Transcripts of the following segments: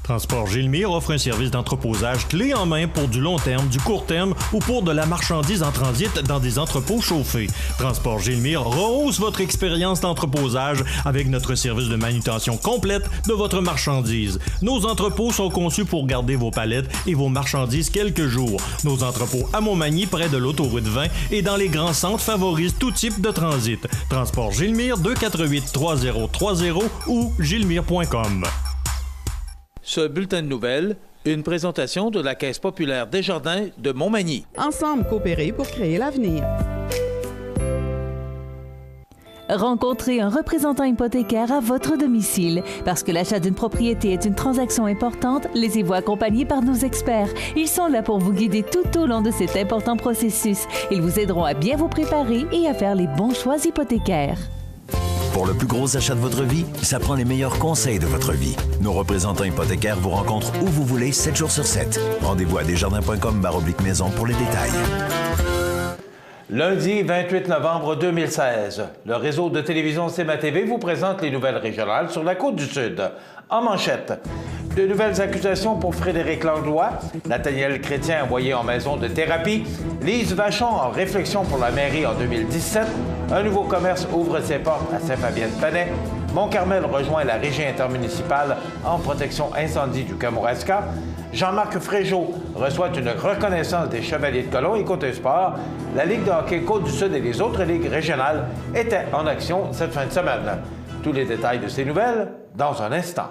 Transport Gilmire offre un service d'entreposage clé en main pour du long terme, du court terme ou pour de la marchandise en transit dans des entrepôts chauffés. Transport Gilmire rehausse votre expérience d'entreposage avec notre service de manutention complète de votre marchandise. Nos entrepôts sont conçus pour garder vos palettes et vos marchandises quelques jours. Nos entrepôts à Montmagny, près de l'autoroute 20 et dans les grands centres favorisent tout type de transit. Transport Gilmire 248-3030 ou gilmire.com. Ce bulletin de nouvelles, une présentation de la Caisse populaire Desjardins de Montmagny. Ensemble, coopérer pour créer l'avenir. Rencontrez un représentant hypothécaire à votre domicile. Parce que l'achat d'une propriété est une transaction importante, laissez-vous accompagner par nos experts. Ils sont là pour vous guider tout au long de cet important processus. Ils vous aideront à bien vous préparer et à faire les bons choix hypothécaires. Pour le plus gros achat de votre vie, ça prend les meilleurs conseils de votre vie. Nos représentants hypothécaires vous rencontrent où vous voulez, 7 jours sur 7. Rendez-vous à desjardins.com/maison pour les détails. Lundi 28 novembre 2016, le réseau de télévision CMA-TV vous présente les nouvelles régionales sur la Côte-du-Sud. En manchette, de nouvelles accusations pour Frédéric Langlois, Nathaniel Chrétien envoyé en maison de thérapie, Lise Vachon en réflexion pour la mairie en 2017, un nouveau commerce ouvre ses portes à Saint-Fabien-de-Panay, Mont-Carmel rejoint la régie intermunicipale en protection incendie du Kamouraska, Jean-Marc Fréjot reçoit une reconnaissance des Chevaliers de Colomb et côté sport, la Ligue de hockey Côte-du-Sud et les autres ligues régionales étaient en action cette fin de semaine. Tous les détails de ces nouvelles dans un instant.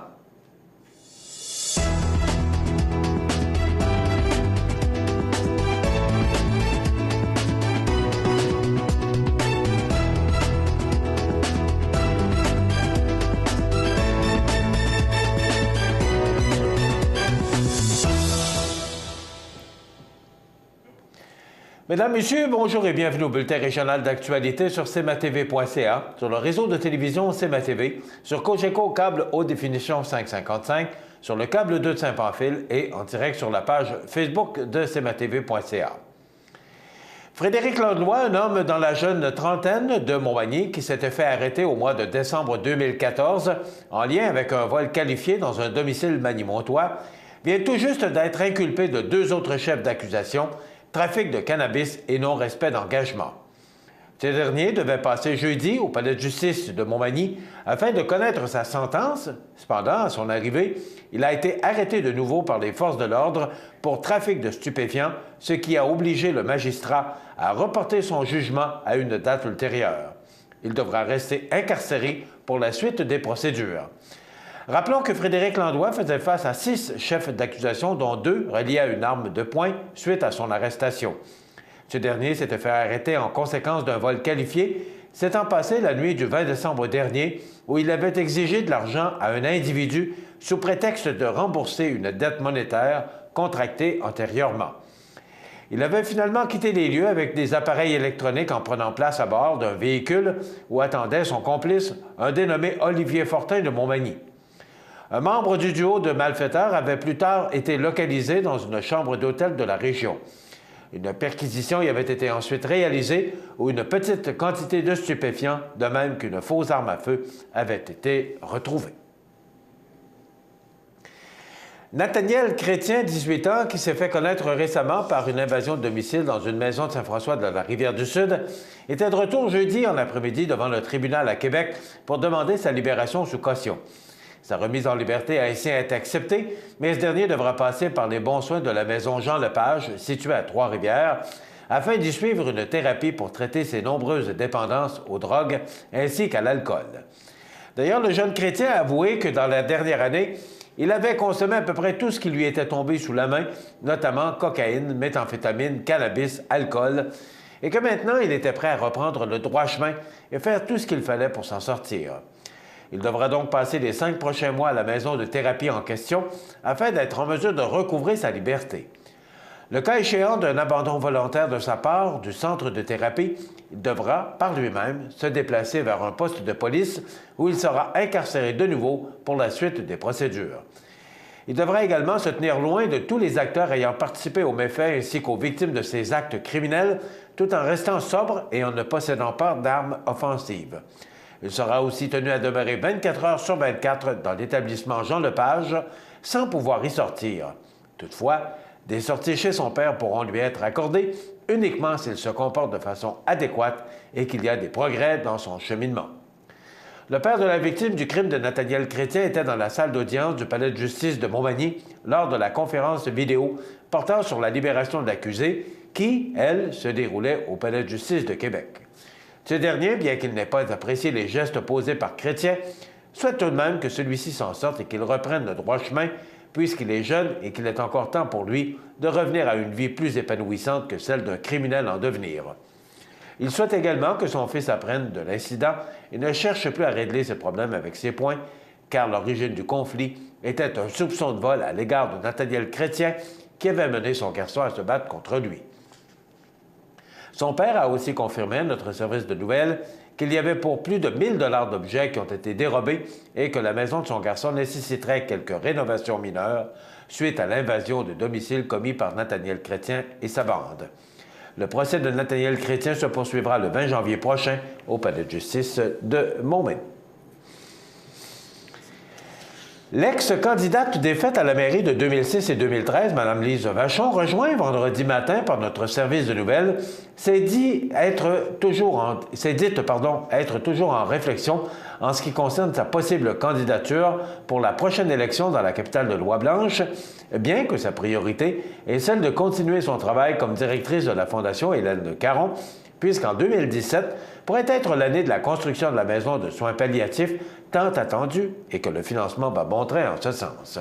Mesdames, Messieurs, bonjour et bienvenue au bulletin régional d'actualité sur cmatv.ca, sur le réseau de télévision CMA-TV, sur Cogeco câble haute définition 555, sur le câble 2 de Saint-Pamphile et en direct sur la page Facebook de cmatv.ca. Frédéric Langlois, un homme dans la jeune trentaine de Montmagny qui s'était fait arrêter au mois de décembre 2014 en lien avec un vol qualifié dans un domicile magny-montois, vient tout juste d'être inculpé de 2 autres chefs d'accusation, trafic de cannabis et non-respect d'engagement. Ces derniers devaient passer jeudi au palais de justice de Montmagny afin de connaître sa sentence. Cependant, à son arrivée, il a été arrêté de nouveau par les forces de l'ordre pour trafic de stupéfiants, ce qui a obligé le magistrat à reporter son jugement à une date ultérieure. Il devra rester incarcéré pour la suite des procédures. Rappelons que Frédéric Langlois faisait face à 6 chefs d'accusation, dont 2 reliés à une arme de poing suite à son arrestation. Ce dernier s'était fait arrêter en conséquence d'un vol qualifié, s'étant passé la nuit du 20 décembre dernier, où il avait exigé de l'argent à un individu sous prétexte de rembourser une dette monétaire contractée antérieurement. Il avait finalement quitté les lieux avec des appareils électroniques en prenant place à bord d'un véhicule où attendait son complice, un dénommé Olivier Fortin de Montmagny. Un membre du duo de malfaiteurs avait plus tard été localisé dans une chambre d'hôtel de la région. Une perquisition y avait été ensuite réalisée où une petite quantité de stupéfiants, de même qu'une fausse arme à feu, avait été retrouvée. Nathaniel Chrétien, 18 ans, qui s'est fait connaître récemment par une invasion de domicile dans une maison de Saint-François de la Rivière-du-Sud, était de retour jeudi en après-midi devant le tribunal à Québec pour demander sa libération sous caution. Sa remise en liberté a ainsi été acceptée, mais ce dernier devra passer par les bons soins de la maison Jean-Lepage, située à Trois-Rivières, afin d'y suivre une thérapie pour traiter ses nombreuses dépendances aux drogues ainsi qu'à l'alcool. D'ailleurs, le jeune chrétien a avoué que dans la dernière année, il avait consommé à peu près tout ce qui lui était tombé sous la main, notamment cocaïne, méthamphétamine, cannabis, alcool, et que maintenant il était prêt à reprendre le droit chemin et faire tout ce qu'il fallait pour s'en sortir. Il devra donc passer les 5 prochains mois à la maison de thérapie en question afin d'être en mesure de recouvrer sa liberté. Le cas échéant d'un abandon volontaire de sa part du centre de thérapie, il devra, par lui-même, se déplacer vers un poste de police où il sera incarcéré de nouveau pour la suite des procédures. Il devra également se tenir loin de tous les acteurs ayant participé aux méfaits ainsi qu'aux victimes de ces actes criminels, tout en restant sobre et en ne possédant pas d'armes offensives. Il sera aussi tenu à demeurer 24 heures sur 24 dans l'établissement Jean Lepage, sans pouvoir y sortir. Toutefois, des sorties chez son père pourront lui être accordées uniquement s'il se comporte de façon adéquate et qu'il y a des progrès dans son cheminement. Le père de la victime du crime de Nathaniel Chrétien était dans la salle d'audience du palais de justice de Montmagny lors de la conférence vidéo portant sur la libération de l'accusé qui, elle, se déroulait au palais de justice de Québec. Ce dernier, bien qu'il n'ait pas apprécié les gestes posés par Chrétien, souhaite tout de même que celui-ci s'en sorte et qu'il reprenne le droit chemin puisqu'il est jeune et qu'il est encore temps pour lui de revenir à une vie plus épanouissante que celle d'un criminel en devenir. Il souhaite également que son fils apprenne de l'incident et ne cherche plus à régler ses problèmes avec ses poings, car l'origine du conflit était un soupçon de vol à l'égard de Nathaniel Chrétien qui avait mené son garçon à se battre contre lui. Son père a aussi confirmé à notre service de nouvelles qu'il y avait pour plus de 1 000 $ d'objets qui ont été dérobés et que la maison de son garçon nécessiterait quelques rénovations mineures suite à l'invasion de domicile commis par Nathaniel Chrétien et sa bande. Le procès de Nathaniel Chrétien se poursuivra le 20 janvier prochain au palais de justice de Montmagny. L'ex-candidate défaite à la mairie de 2006 et 2013, Mme Lise Vachon, rejoint vendredi matin par notre service de nouvelles, s'est dite être toujours en réflexion en ce qui concerne sa possible candidature pour la prochaine élection dans la capitale de Lois-Blanches, bien que sa priorité est celle de continuer son travail comme directrice de la Fondation Hélène Caron, puisqu'en 2017 pourrait être l'année de la construction de la maison de soins palliatifs tant attendue et que le financement va bon train en ce sens.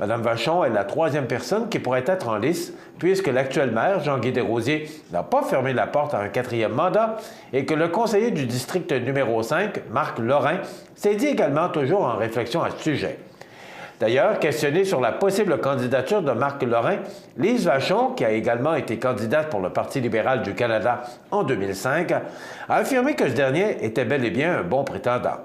Mme Vachon est la troisième personne qui pourrait être en lice, puisque l'actuel maire, Jean-Guy Desrosiers, n'a pas fermé la porte à un quatrième mandat et que le conseiller du district numéro 5, Marc Lorrain, s'est dit également toujours en réflexion à ce sujet. D'ailleurs, questionnée sur la possible candidature de Marc Lorrain, Lise Vachon, qui a également été candidate pour le Parti libéral du Canada en 2005, a affirmé que ce dernier était bel et bien un bon prétendant.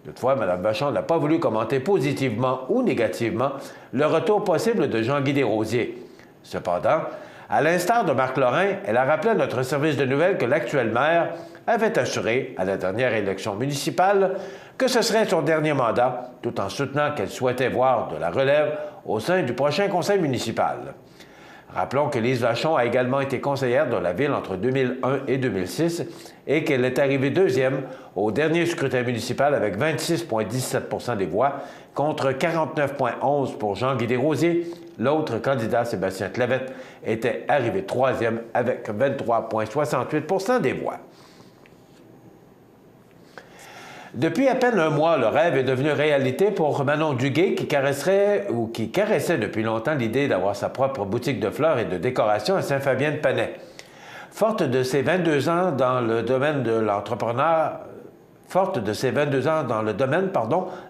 Toutefois, Mme Vachon n'a pas voulu commenter positivement ou négativement le retour possible de Jean-Guy Desrosiers. Cependant, à l'instar de Marc Lorrain, elle a rappelé à notre service de nouvelles que l'actuel maire avait assuré, à la dernière élection municipale, que ce serait son dernier mandat, tout en soutenant qu'elle souhaitait voir de la relève au sein du prochain conseil municipal. Rappelons que Lise Vachon a également été conseillère de la ville entre 2001 et 2006 et qu'elle est arrivée deuxième au dernier scrutin municipal avec 26,17 % des voix contre 49,11 pour Jean-Guy Desrosiers. L'autre candidat, Sébastien Clavette, était arrivé troisième avec 23,68 % des voix. Depuis à peine un mois, le rêve est devenu réalité pour Manon Duguay qui caressait depuis longtemps l'idée d'avoir sa propre boutique de fleurs et de décoration à Saint-Fabien-de-Panay. Forte de ses 22 ans dans le domaine,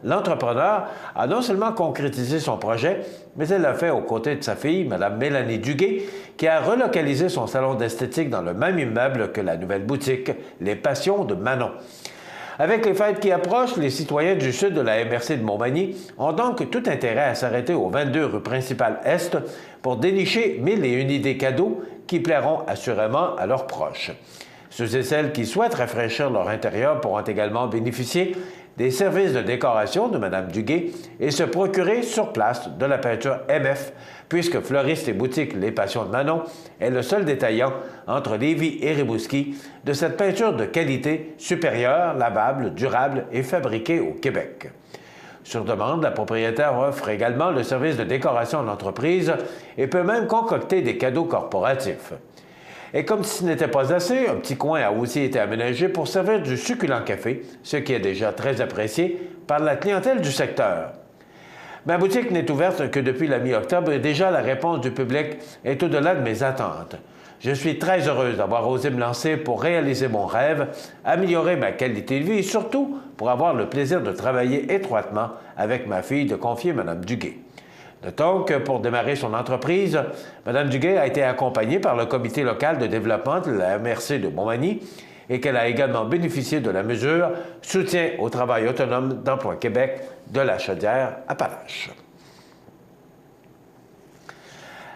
l'entrepreneur a non seulement concrétisé son projet, mais elle l'a fait aux côtés de sa fille, Mme Mélanie Duguay, qui a relocalisé son salon d'esthétique dans le même immeuble que la nouvelle boutique, Les Passions de Manon. Avec les fêtes qui approchent, les citoyens du sud de la MRC de Montmagny ont donc tout intérêt à s'arrêter au 22 rue principale Est pour dénicher 1001 idées cadeaux qui plairont assurément à leurs proches. Ceux et celles qui souhaitent rafraîchir leur intérieur pourront également bénéficier des services de décoration de Mme Duguay et se procurer sur place de la peinture MF, puisque Fleuriste et Boutique Les Passions de Manon est le seul détaillant entre Lévis et Rimouski de cette peinture de qualité supérieure, lavable, durable et fabriquée au Québec. Sur demande, la propriétaire offre également le service de décoration en entreprise et peut même concocter des cadeaux corporatifs. Et comme si ce n'était pas assez, un petit coin a aussi été aménagé pour servir du succulent café, ce qui est déjà très apprécié par la clientèle du secteur. Ma boutique n'est ouverte que depuis la mi-octobre et déjà la réponse du public est au-delà de mes attentes. Je suis très heureuse d'avoir osé me lancer pour réaliser mon rêve, améliorer ma qualité de vie et surtout pour avoir le plaisir de travailler étroitement avec ma fille, de confier Mme Duguay. Notons que pour démarrer son entreprise, Mme Duguay a été accompagnée par le comité local de développement de la MRC de Montmagny et qu'elle a également bénéficié de la mesure « Soutien au travail autonome d'Emploi Québec » de la Chaudière-Appalaches.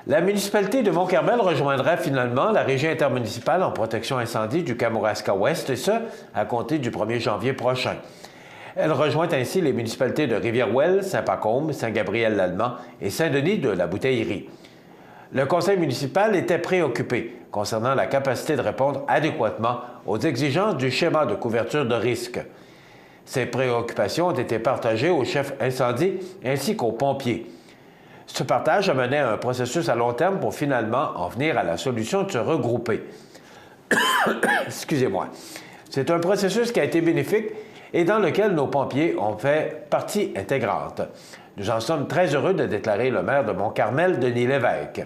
La municipalité de Mont-Carmel rejoindra finalement la Régie intermunicipale en protection incendie du Kamouraska-Ouest, et ce, à compter du 1er janvier prochain. Elle rejoint ainsi les municipalités de Rivière-Ouelle, Saint-Pacôme, Saint-Gabriel-l'Allemand et Saint-Denis de la Bouteillerie. Le conseil municipal était préoccupé concernant la capacité de répondre adéquatement aux exigences du schéma de couverture de risque. Ces préoccupations ont été partagées au chef incendie ainsi qu'aux pompiers. Ce partage a mené à un processus à long terme pour finalement en venir à la solution de se regrouper. Excusez-moi. C'est un processus qui a été bénéfique et dans lequel nos pompiers ont fait partie intégrante. Nous en sommes très heureux de déclarer le maire de Mont-Carmel, Denis Lévesque.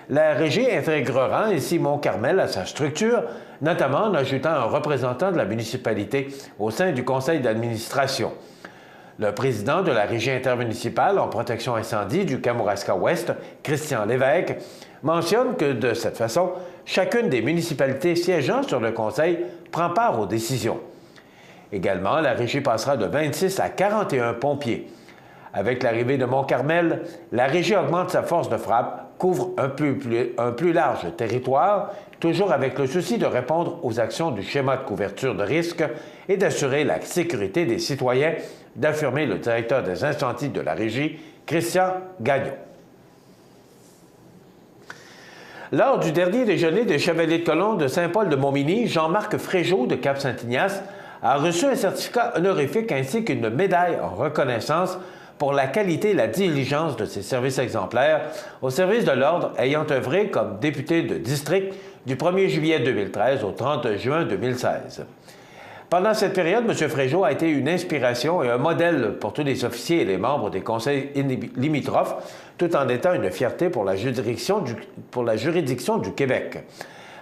La régie intégrera ainsi Mont-Carmel à sa structure, notamment en ajoutant un représentant de la municipalité au sein du conseil d'administration. Le président de la Régie intermunicipale en protection incendie du Kamouraska-Ouest, Christian Lévesque, mentionne que de cette façon, chacune des municipalités siégeant sur le conseil prend part aux décisions. Également, la Régie passera de 26 à 41 pompiers. Avec l'arrivée de Mont-Carmel, la Régie augmente sa force de frappe, couvre un plus large territoire, toujours avec le souci de répondre aux actions du schéma de couverture de risque et d'assurer la sécurité des citoyens, d'affirmer le directeur des incendies de la Régie, Christian Gagnon. Lors du dernier déjeuner des Chevaliers de Colomb de Saint-Paul-de-Montmagny, Jean-Marc Fréjot de Cap-Saint-Ignace a reçu un certificat honorifique ainsi qu'une médaille en reconnaissance pour la qualité et la diligence de ses services exemplaires au service de l'Ordre ayant œuvré comme député de district du 1er juillet 2013 au 30 juin 2016. Pendant cette période, M. Fréjot a été une inspiration et un modèle pour tous les officiers et les membres des conseils limitrophes, tout en étant une fierté pour la juridiction du Québec.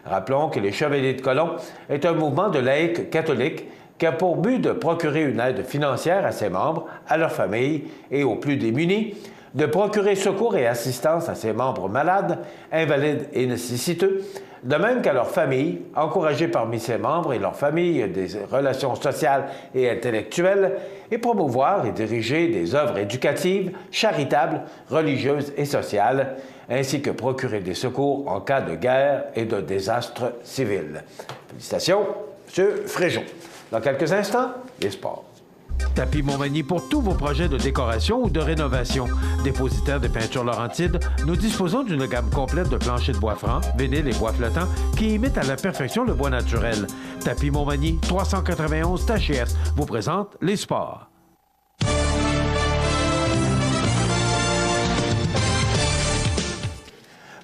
Rappelons que les Chevaliers de Colomb est un mouvement de laïcs catholiques qui a pour but de procurer une aide financière à ses membres, à leurs familles et aux plus démunis, de procurer secours et assistance à ses membres malades, invalides et nécessiteux, de même qu'à leurs familles, encourager parmi ses membres et leurs familles des relations sociales et intellectuelles, et promouvoir et diriger des œuvres éducatives, charitables, religieuses et sociales, ainsi que procurer des secours en cas de guerre et de désastre civil. Félicitations, M. Fréjot. Dans quelques instants, les sports. Tapis Montmagny pour tous vos projets de décoration ou de rénovation. Dépositaire des peintures Laurentides, nous disposons d'une gamme complète de planchers de bois franc, vinyle et bois flottant qui imitent à la perfection le bois naturel. Tapis Montmagny, 391 Tachias, vous présente les sports.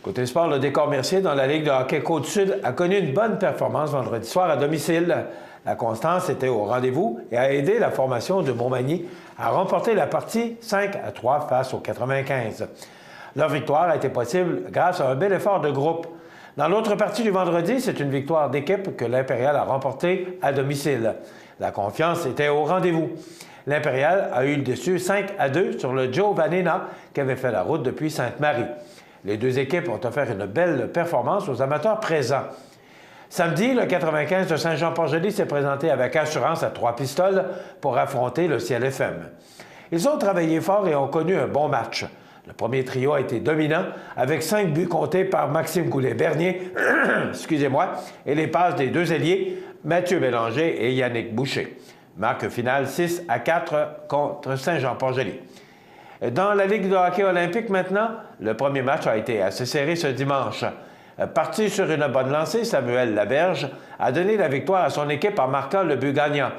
Côté sport, le décor Mercier dans la Ligue de hockey Côte-Sud a connu une bonne performance vendredi soir à domicile. La constance était au rendez-vous et a aidé la formation de Montmagny à remporter la partie 5-3 face aux 95. Leur victoire a été possible grâce à un bel effort de groupe. Dans l'autre partie du vendredi, c'est une victoire d'équipe que l'Impérial a remportée à domicile. La confiance était au rendez-vous. L'Impérial a eu le dessus 5-2 sur le Joe Vanena qui avait fait la route depuis Sainte-Marie. Les deux équipes ont offert une belle performance aux amateurs présents. Samedi, le 95 de Saint-Jean-Port-Joli s'est présenté avec assurance à 3 pistoles pour affronter le CLFM. Ils ont travaillé fort et ont connu un bon match. Le premier trio a été dominant avec 5 buts comptés par Maxime Goulet-Bernier excusez-moi, et les passes des deux ailiers Mathieu Bélanger et Yannick Boucher. Marque finale 6-4 contre Saint-Jean-Port-Joli. Dans la Ligue de hockey olympique maintenant, le premier match a été assez serré ce dimanche. Parti sur une bonne lancée, Samuel Laberge a donné la victoire à son équipe en marquant le but gagnant.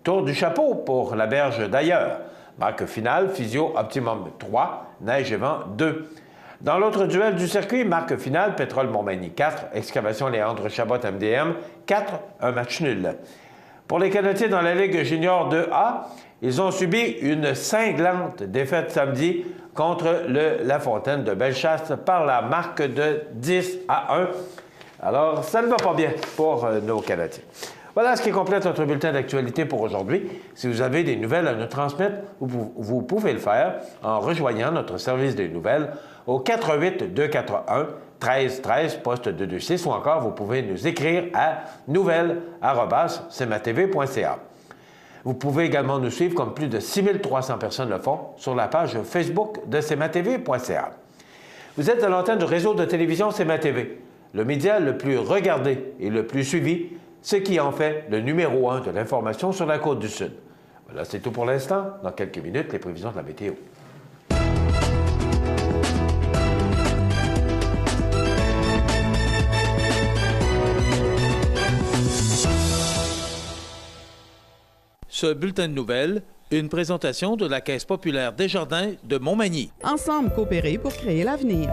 Tour du chapeau pour Laberge d'ailleurs. Marque finale, Physio Optimum 3, Neige et Vent 2. Dans l'autre duel du circuit, marque finale, Pétrole Montmagny 4, Excavation Léandre Chabot MDM 4, un match nul. Pour les Canadiens dans la Ligue junior 2A, ils ont subi une cinglante défaite samedi contre le La Fontaine de Bellechasse par la marque de 10-1. Alors, ça ne va pas bien pour nos Canadiens. Voilà ce qui complète notre bulletin d'actualité pour aujourd'hui. Si vous avez des nouvelles à nous transmettre, vous pouvez le faire en rejoignant notre service des nouvelles au 418-241-1313, poste 226, ou encore vous pouvez nous écrire à nouvelles@cmatv.ca. Vous pouvez également nous suivre, comme plus de 6300 personnes le font, sur la page Facebook de cmatv.ca. Vous êtes à l'antenne du réseau de télévision C'est ma TV, le média le plus regardé et le plus suivi, ce qui en fait le numéro 1 de l'information sur la Côte-du-Sud. Voilà, c'est tout pour l'instant. Dans quelques minutes, les prévisions de la météo. Ce bulletin de nouvelles, une présentation de la Caisse populaire Desjardins de Montmagny. Ensemble coopérer pour créer l'avenir.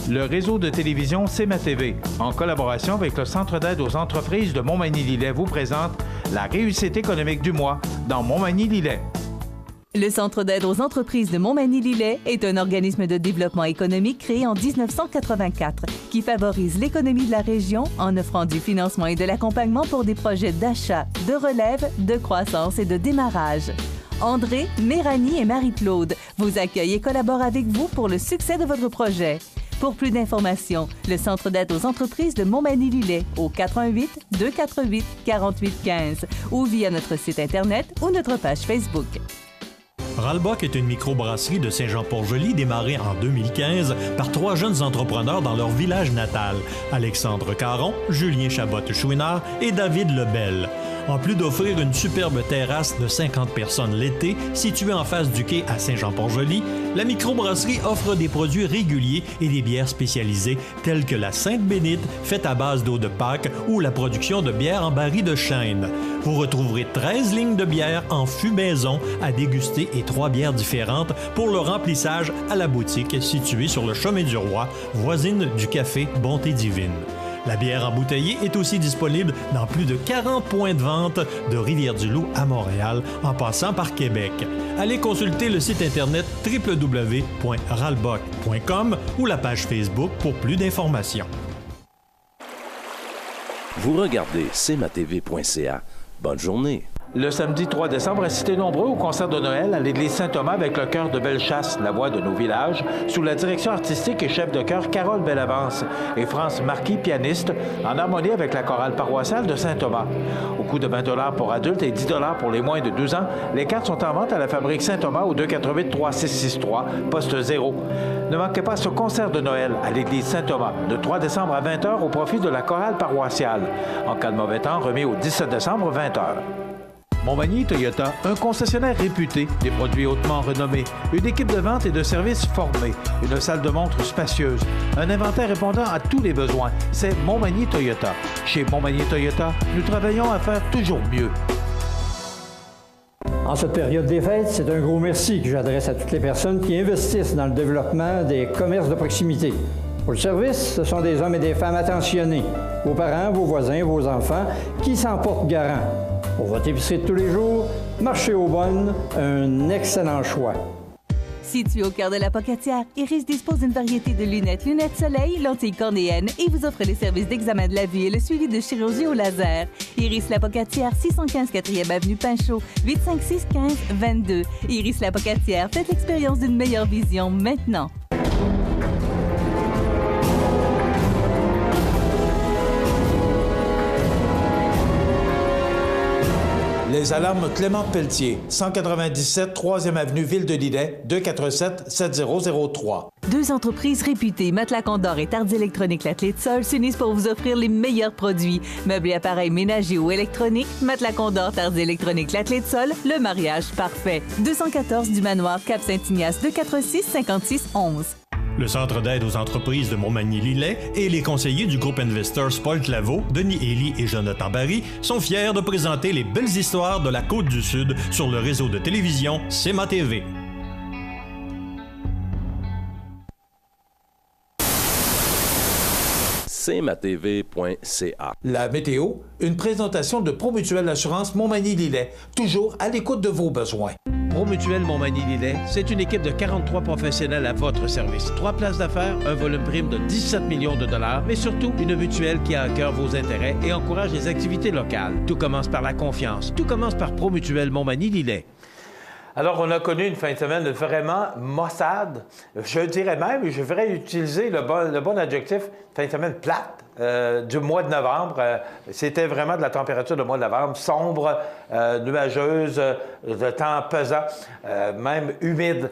Le réseau de télévision C'est ma TV, en collaboration avec le Centre d'aide aux entreprises de Montmagny-Lillet, vous présente la réussite économique du mois dans Montmagny-Lillet. Le Centre d'aide aux entreprises de Montmagny-Lillet est un organisme de développement économique créé en 1984 qui favorise l'économie de la région en offrant du financement et de l'accompagnement pour des projets d'achat, de relève, de croissance et de démarrage. André, Méranie et Marie-Claude vous accueillent et collaborent avec vous pour le succès de votre projet. Pour plus d'informations, le Centre d'aide aux entreprises de Montmagny-Lillet au 418-248-4815 ou via notre site Internet ou notre page Facebook. Ralbock est une microbrasserie de Saint-Jean-Port-Joli démarrée en 2015 par 3 jeunes entrepreneurs dans leur village natal, Alexandre Caron, Julien Chabot-Chouinard et David Lebel. En plus d'offrir une superbe terrasse de 50 personnes l'été, située en face du quai à Saint-Jean-Port-Joli, la microbrasserie offre des produits réguliers et des bières spécialisées telles que la Sainte-Bénite, faite à base d'eau de Pâques, ou la production de bières en baril de chêne. Vous retrouverez 13 lignes de bières en fût maison à déguster et 3 bières différentes pour le remplissage à la boutique située sur le chemin du Roi, voisine du café Bonté Divine. La bière embouteillée est aussi disponible dans plus de 40 points de vente de Rivière-du-Loup à Montréal, en passant par Québec. Allez consulter le site internet www.ralbock.com ou la page Facebook pour plus d'informations. Vous regardez cmatv.ca. Bonne journée. Le samedi 3 décembre, assistez nombreux au concert de Noël à l'église Saint-Thomas avec le chœur de Bellechasse, la voix de nos villages, sous la direction artistique et chef de chœur Carole Bellavance et France Marquis, pianiste, en harmonie avec la chorale paroissiale de Saint-Thomas. Au coût de 20 $ pour adultes et 10 $ pour les moins de 12 ans, les cartes sont en vente à la fabrique Saint-Thomas au 248-3663, poste 0. Ne manquez pas ce concert de Noël à l'église Saint-Thomas, le 3 décembre à 20h au profit de la chorale paroissiale. En cas de mauvais temps, remis au 17 décembre, 20h. Montmagny Toyota, un concessionnaire réputé, des produits hautement renommés, une équipe de vente et de services formée, une salle de montre spacieuse, un inventaire répondant à tous les besoins. C'est Montmagny Toyota. Chez Montmagny Toyota, nous travaillons à faire toujours mieux. En cette période des fêtes, c'est un gros merci que j'adresse à toutes les personnes qui investissent dans le développement des commerces de proximité. Pour le service, ce sont des hommes et des femmes attentionnés, vos parents, vos voisins, vos enfants, qui s'en portent garant. Pour votre épicerie de tous les jours, Marché aux Bonnes, un excellent choix. Situé au cœur de la Pocatière, Iris dispose d'une variété de lunettes soleil, lentilles cornéennes et vous offre les services d'examen de la vue et le suivi de chirurgie au laser. Iris la Pocatière, 615 4e avenue Pinchot, 856 15 22. Iris la Pocatière, faites l'expérience d'une meilleure vision maintenant. Les alarmes Clément Pelletier, 197 3e avenue Ville-de-Lillet, 247-7003. 2 entreprises réputées, Matelas Condor et Tardy Électronique L'Atelier de Sol, s'unissent pour vous offrir les meilleurs produits. Meubles et appareils ménagers ou électroniques, Matelas Condor, Tardy Électronique L'Atelier de Sol, le mariage parfait. 214 du Manoir Cap-Saint-Ignace, 246-5611. Le Centre d'aide aux entreprises de Montmagny-Lillet et les conseillers du groupe Investors Paul Claveau, Denis Élie et Jonathan Barry sont fiers de présenter les belles histoires de la Côte-du-Sud sur le réseau de télévision C'est ma TV. cmatv.ca. La météo, une présentation de Promutuelle Assurance Montmagny-Lillet, toujours à l'écoute de vos besoins. Promutuelle Montmagny-Lillet, c'est une équipe de 43 professionnels à votre service. 3 places d'affaires, un volume prime de 17 millions de dollars, mais surtout une mutuelle qui a à cœur vos intérêts et encourage les activités locales. Tout commence par la confiance. Tout commence par Promutuelle Montmagny-Lillet. Alors, on a connu une fin de semaine vraiment maussade. Je dirais même, je devrais utiliser le bon adjectif, fin de semaine plate du mois de novembre. C'était vraiment de la température du mois de novembre, sombre, nuageuse, de temps pesant, même humide.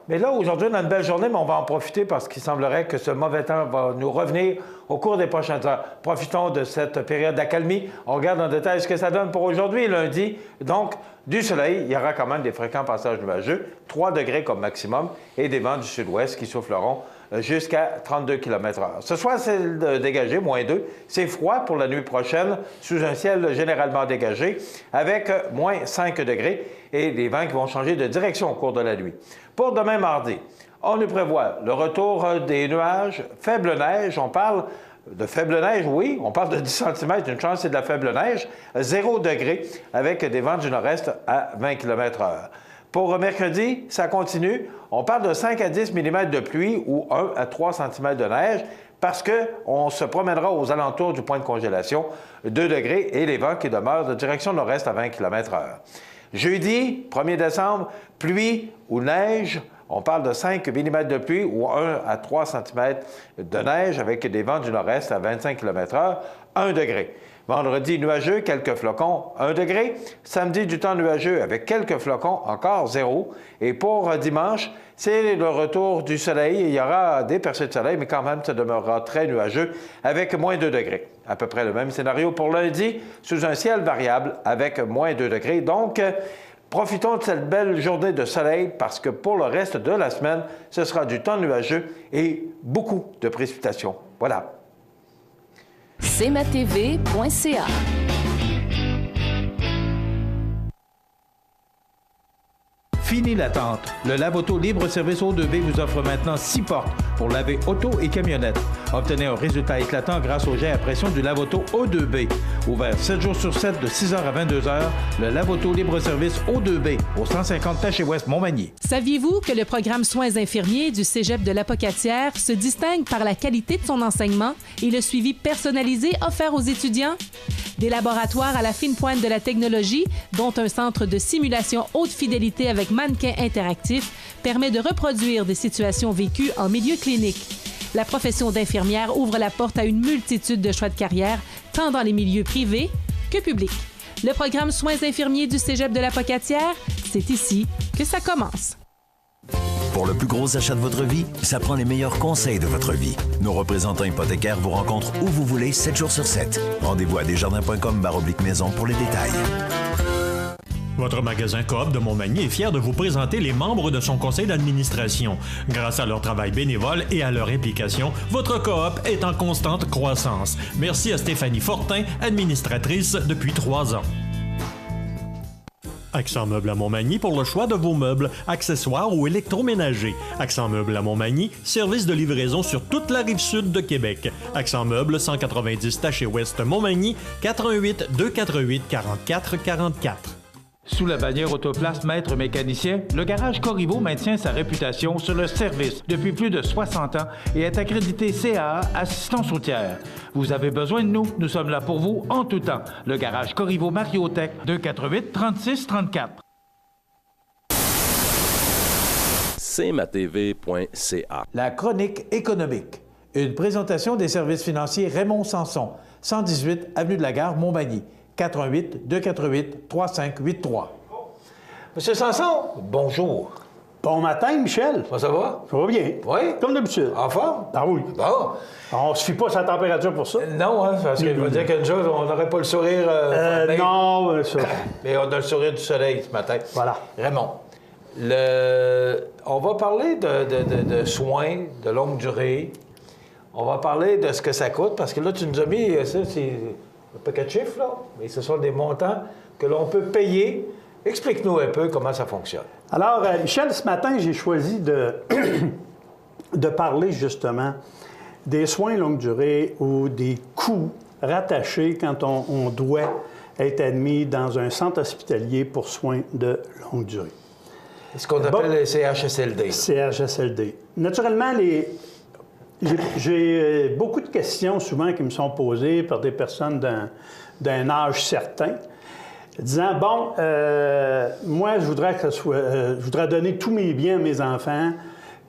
Mais là, aujourd'hui, on a une belle journée, mais on va en profiter parce qu'il semblerait que ce mauvais temps va nous revenir au cours des prochaines heures. Profitons de cette période d'accalmie. On regarde en détail ce que ça donne pour aujourd'hui, lundi. Donc, du soleil, il y aura quand même des fréquents passages nuageux, 3 degrés comme maximum, et des vents du sud-ouest qui souffleront jusqu'à 32 km/h. Ce soir, c'est dégagé, -2. C'est froid pour la nuit prochaine, sous un ciel généralement dégagé, avec -5 degrés et des vents qui vont changer de direction au cours de la nuit. Pour demain mardi, on nous prévoit le retour des nuages, faible neige, on parle de faible neige, oui, on parle de 10 cm, une chance c'est de la faible neige, 0 degré, avec des vents du nord-est à 20 km/h. Pour mercredi, ça continue. On parle de 5 à 10 mm de pluie ou 1 à 3 cm de neige parce qu'on se promènera aux alentours du point de congélation, 2 degrés, et les vents qui demeurent de direction nord-est à 20 km/h. Jeudi, 1er décembre, pluie ou neige. On parle de 5 mm de pluie ou 1 à 3 cm de neige avec des vents du nord-est à 25 km/h, 1 degré. Vendredi, nuageux, quelques flocons, 1 degré. Samedi, du temps nuageux avec quelques flocons, encore 0. Et pour dimanche, c'est le retour du soleil. Il y aura des percées de soleil, mais quand même, ça demeurera très nuageux avec -2 degrés. À peu près le même scénario pour lundi, sous un ciel variable avec -2 degrés. Donc, profitons de cette belle journée de soleil parce que pour le reste de la semaine, ce sera du temps nuageux et beaucoup de précipitations. Voilà. cmatv.ca. Fini l'attente. Le Lave-Auto Libre-Service O2B vous offre maintenant 6 portes pour laver auto et camionnette. Obtenez un résultat éclatant grâce au jet à pression du Lave-Auto O2B. Ouvert 7 jours sur 7 de 6h à 22h, le Lave-Auto Libre-Service O2B au 150 Taché-Ouest Montmagny. Saviez-vous que le programme Soins infirmiers du Cégep de l'Apocatière se distingue par la qualité de son enseignement et le suivi personnalisé offert aux étudiants? Des laboratoires à la fine pointe de la technologie, dont un centre de simulation haute fidélité avec mannequin interactif, permet de reproduire des situations vécues en milieu clinique. La profession d'infirmière ouvre la porte à une multitude de choix de carrière, tant dans les milieux privés que publics. Le programme Soins infirmiers du Cégep de l'Apocatière, c'est ici que ça commence. Pour le plus gros achat de votre vie, ça prend les meilleurs conseils de votre vie. Nos représentants hypothécaires vous rencontrent où vous voulez, 7 jours sur 7. Rendez-vous à desjardins.com/maison pour les détails. Votre magasin Coop de Montmagny est fier de vous présenter les membres de son conseil d'administration. Grâce à leur travail bénévole et à leur implication, votre Coop est en constante croissance. Merci à Stéphanie Fortin, administratrice depuis 3 ans. Accent Meubles à Montmagny pour le choix de vos meubles, accessoires ou électroménagers. Accent Meubles à Montmagny, service de livraison sur toute la rive sud de Québec. Accent Meubles, 190 Taché-Ouest Montmagny, 418 248 44 44. Sous la bannière Autoplace Maître Mécanicien, le garage Corriveau maintient sa réputation sur le service depuis plus de 60 ans et est accrédité CAA Assistance routière. Vous avez besoin de nous, nous sommes là pour vous en tout temps. Le garage Corriveau Mariotech, 248 36 34. cmatv.ca. La chronique économique. Une présentation des services financiers Raymond Sanson, 118 Avenue de la Gare, Montmagny. 418 248 3583. Monsieur Sanson, bonjour. Bon matin, Michel. Comment ça va? Ça va bien. Oui? Comme d'habitude. En forme? Ah oui. Bon. On se fie pas sur la température pour ça. Non, hein, parce qu'il va dire qu'une chose, on n'aurait pas le sourire... non, ça... Mais on a le sourire du soleil ce matin. Voilà. Raymond, on va parler de soins de longue durée. On va parler de ce que ça coûte, parce que là, tu nous as mis... Ça, c'est... un paquet de chiffres, là, mais ce sont des montants que l'on peut payer. Explique-nous un peu comment ça fonctionne. Alors, Michel, ce matin, j'ai choisi de parler justement des soins longue durée ou des coûts rattachés quand on doit être admis dans un centre hospitalier pour soins de longue durée. C'est ce qu'on appelle les CHSLD. CHSLD. Naturellement, j'ai beaucoup de questions souvent qui me sont posées par des personnes d'un âge certain, disant, bon, moi, je voudrais donner tous mes biens à mes enfants,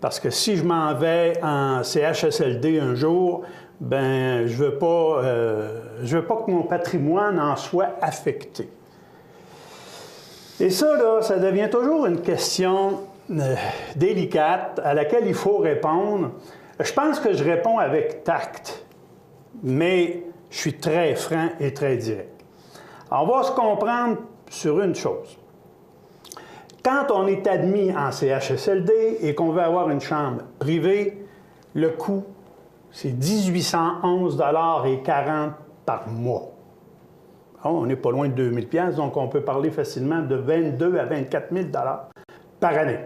parce que si je m'en vais en CHSLD un jour, ben je veux pas que mon patrimoine en soit affecté. Et ça, là, ça devient toujours une question délicate à laquelle il faut répondre. Je pense que je réponds avec tact, mais je suis très franc et très direct. Alors, on va se comprendre sur une chose. Quand on est admis en CHSLD et qu'on veut avoir une chambre privée, le coût, c'est 1811,40 $ par mois. On n'est pas loin de 2000 $, donc on peut parler facilement de 22 000 à 24 000 $ par année.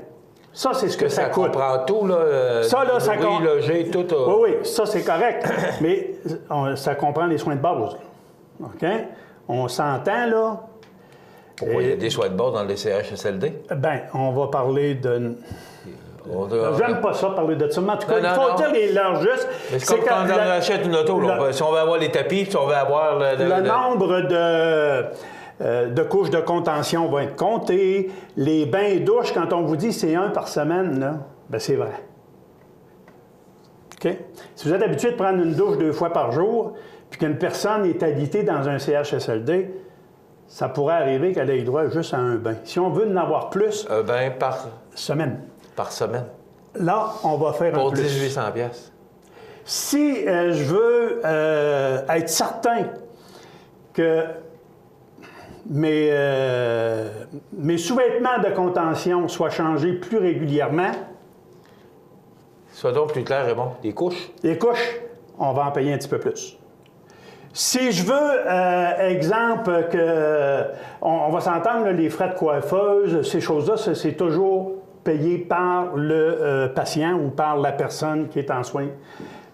Ça, c'est ce que ça coûte. Ça comprend tout, là? Ça, là, ça comprend... loger, tout. Oui, oui, ça, c'est correct. Mais ça comprend les soins de base. OK? On s'entend, là. Pourquoi il y a des soins de base dans les CHSLD? Bien, on va parler de... J'aime pas ça, parler de ça. Mais en tout cas, il faut dire les leurs justes. C'est comme quand on achète une auto. Si on veut avoir les tapis, si on veut avoir... Le nombre de couches de contention va être compté. Les bains et douches, quand on vous dit c'est 1 par semaine, là, ben c'est vrai. OK? Si vous êtes habitué de prendre une douche 2 fois par jour, puis qu'une personne est habitée dans un CHSLD, ça pourrait arriver qu'elle ait droit juste à un bain. Si on veut en avoir plus... Un bain par... Semaine. Par semaine. Là, on va faire pour un plus. Pour 1800 $. Si je veux être certain que mes sous-vêtements de contention soient changés plus régulièrement... Sois donc plus clair, Raymond. Les couches? Les couches, on va en payer un petit peu plus. Si je veux, exemple, on va s'entendre, les frais de coiffeuse, ces choses-là, c'est toujours payé par le patient ou par la personne qui est en soins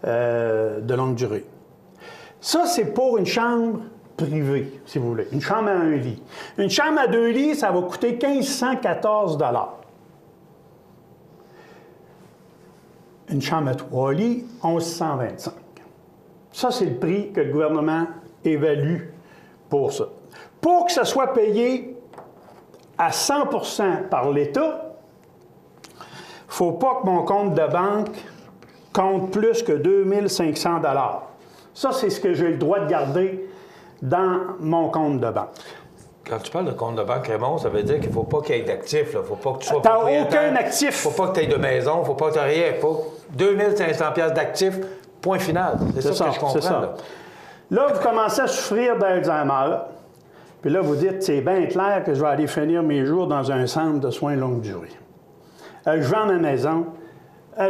de longue durée. Ça, c'est pour une chambre privée, si vous voulez. Une chambre à 1 lit. Une chambre à 2 lits, ça va coûter 1 514 $. Une chambre à 3 lits, 1 125 $. Ça, c'est le prix que le gouvernement évalue pour ça. Pour que ça soit payé à 100 % par l'État, il ne faut pas que mon compte de banque compte plus que 2 500 $. Ça, c'est ce que j'ai le droit de garder dans mon compte de banque. Quand tu parles de compte de banque, Raymond, ça veut dire qu'il ne faut pas qu'il y ait d'actifs. Il ne faut pas que tu sois propriétaire. T'as aucun actif. Il ne faut pas que tu aies de maison. Il ne faut pas que tu aies rien. Il faut 2 500 $ d'actifs. Point final. C'est ça que je comprends. Ça. Là, vous commencez à souffrir d'Alzheimer. Puis là, vous dites, c'est bien clair que je vais aller finir mes jours dans un centre de soins longue durée. Je vends ma maison.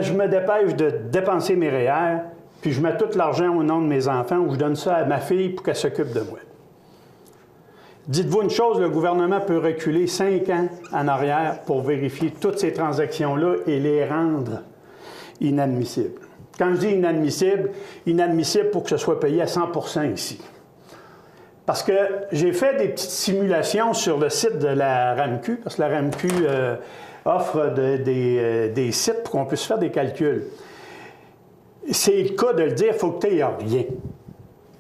Je me dépêche de dépenser mes REER. Puis je mets tout l'argent au nom de mes enfants ou je donne ça à ma fille pour qu'elle s'occupe de moi. Dites-vous une chose, le gouvernement peut reculer 5 ans en arrière pour vérifier toutes ces transactions-là et les rendre inadmissibles. Quand je dis inadmissible, inadmissible pour que ce soit payé à 100 % ici. Parce que j'ai fait des petites simulations sur le site de la RAMQ, parce que la RAMQ offre des sites pour qu'on puisse faire des calculs. C'est le cas de le dire, il faut que tu n'aies rien.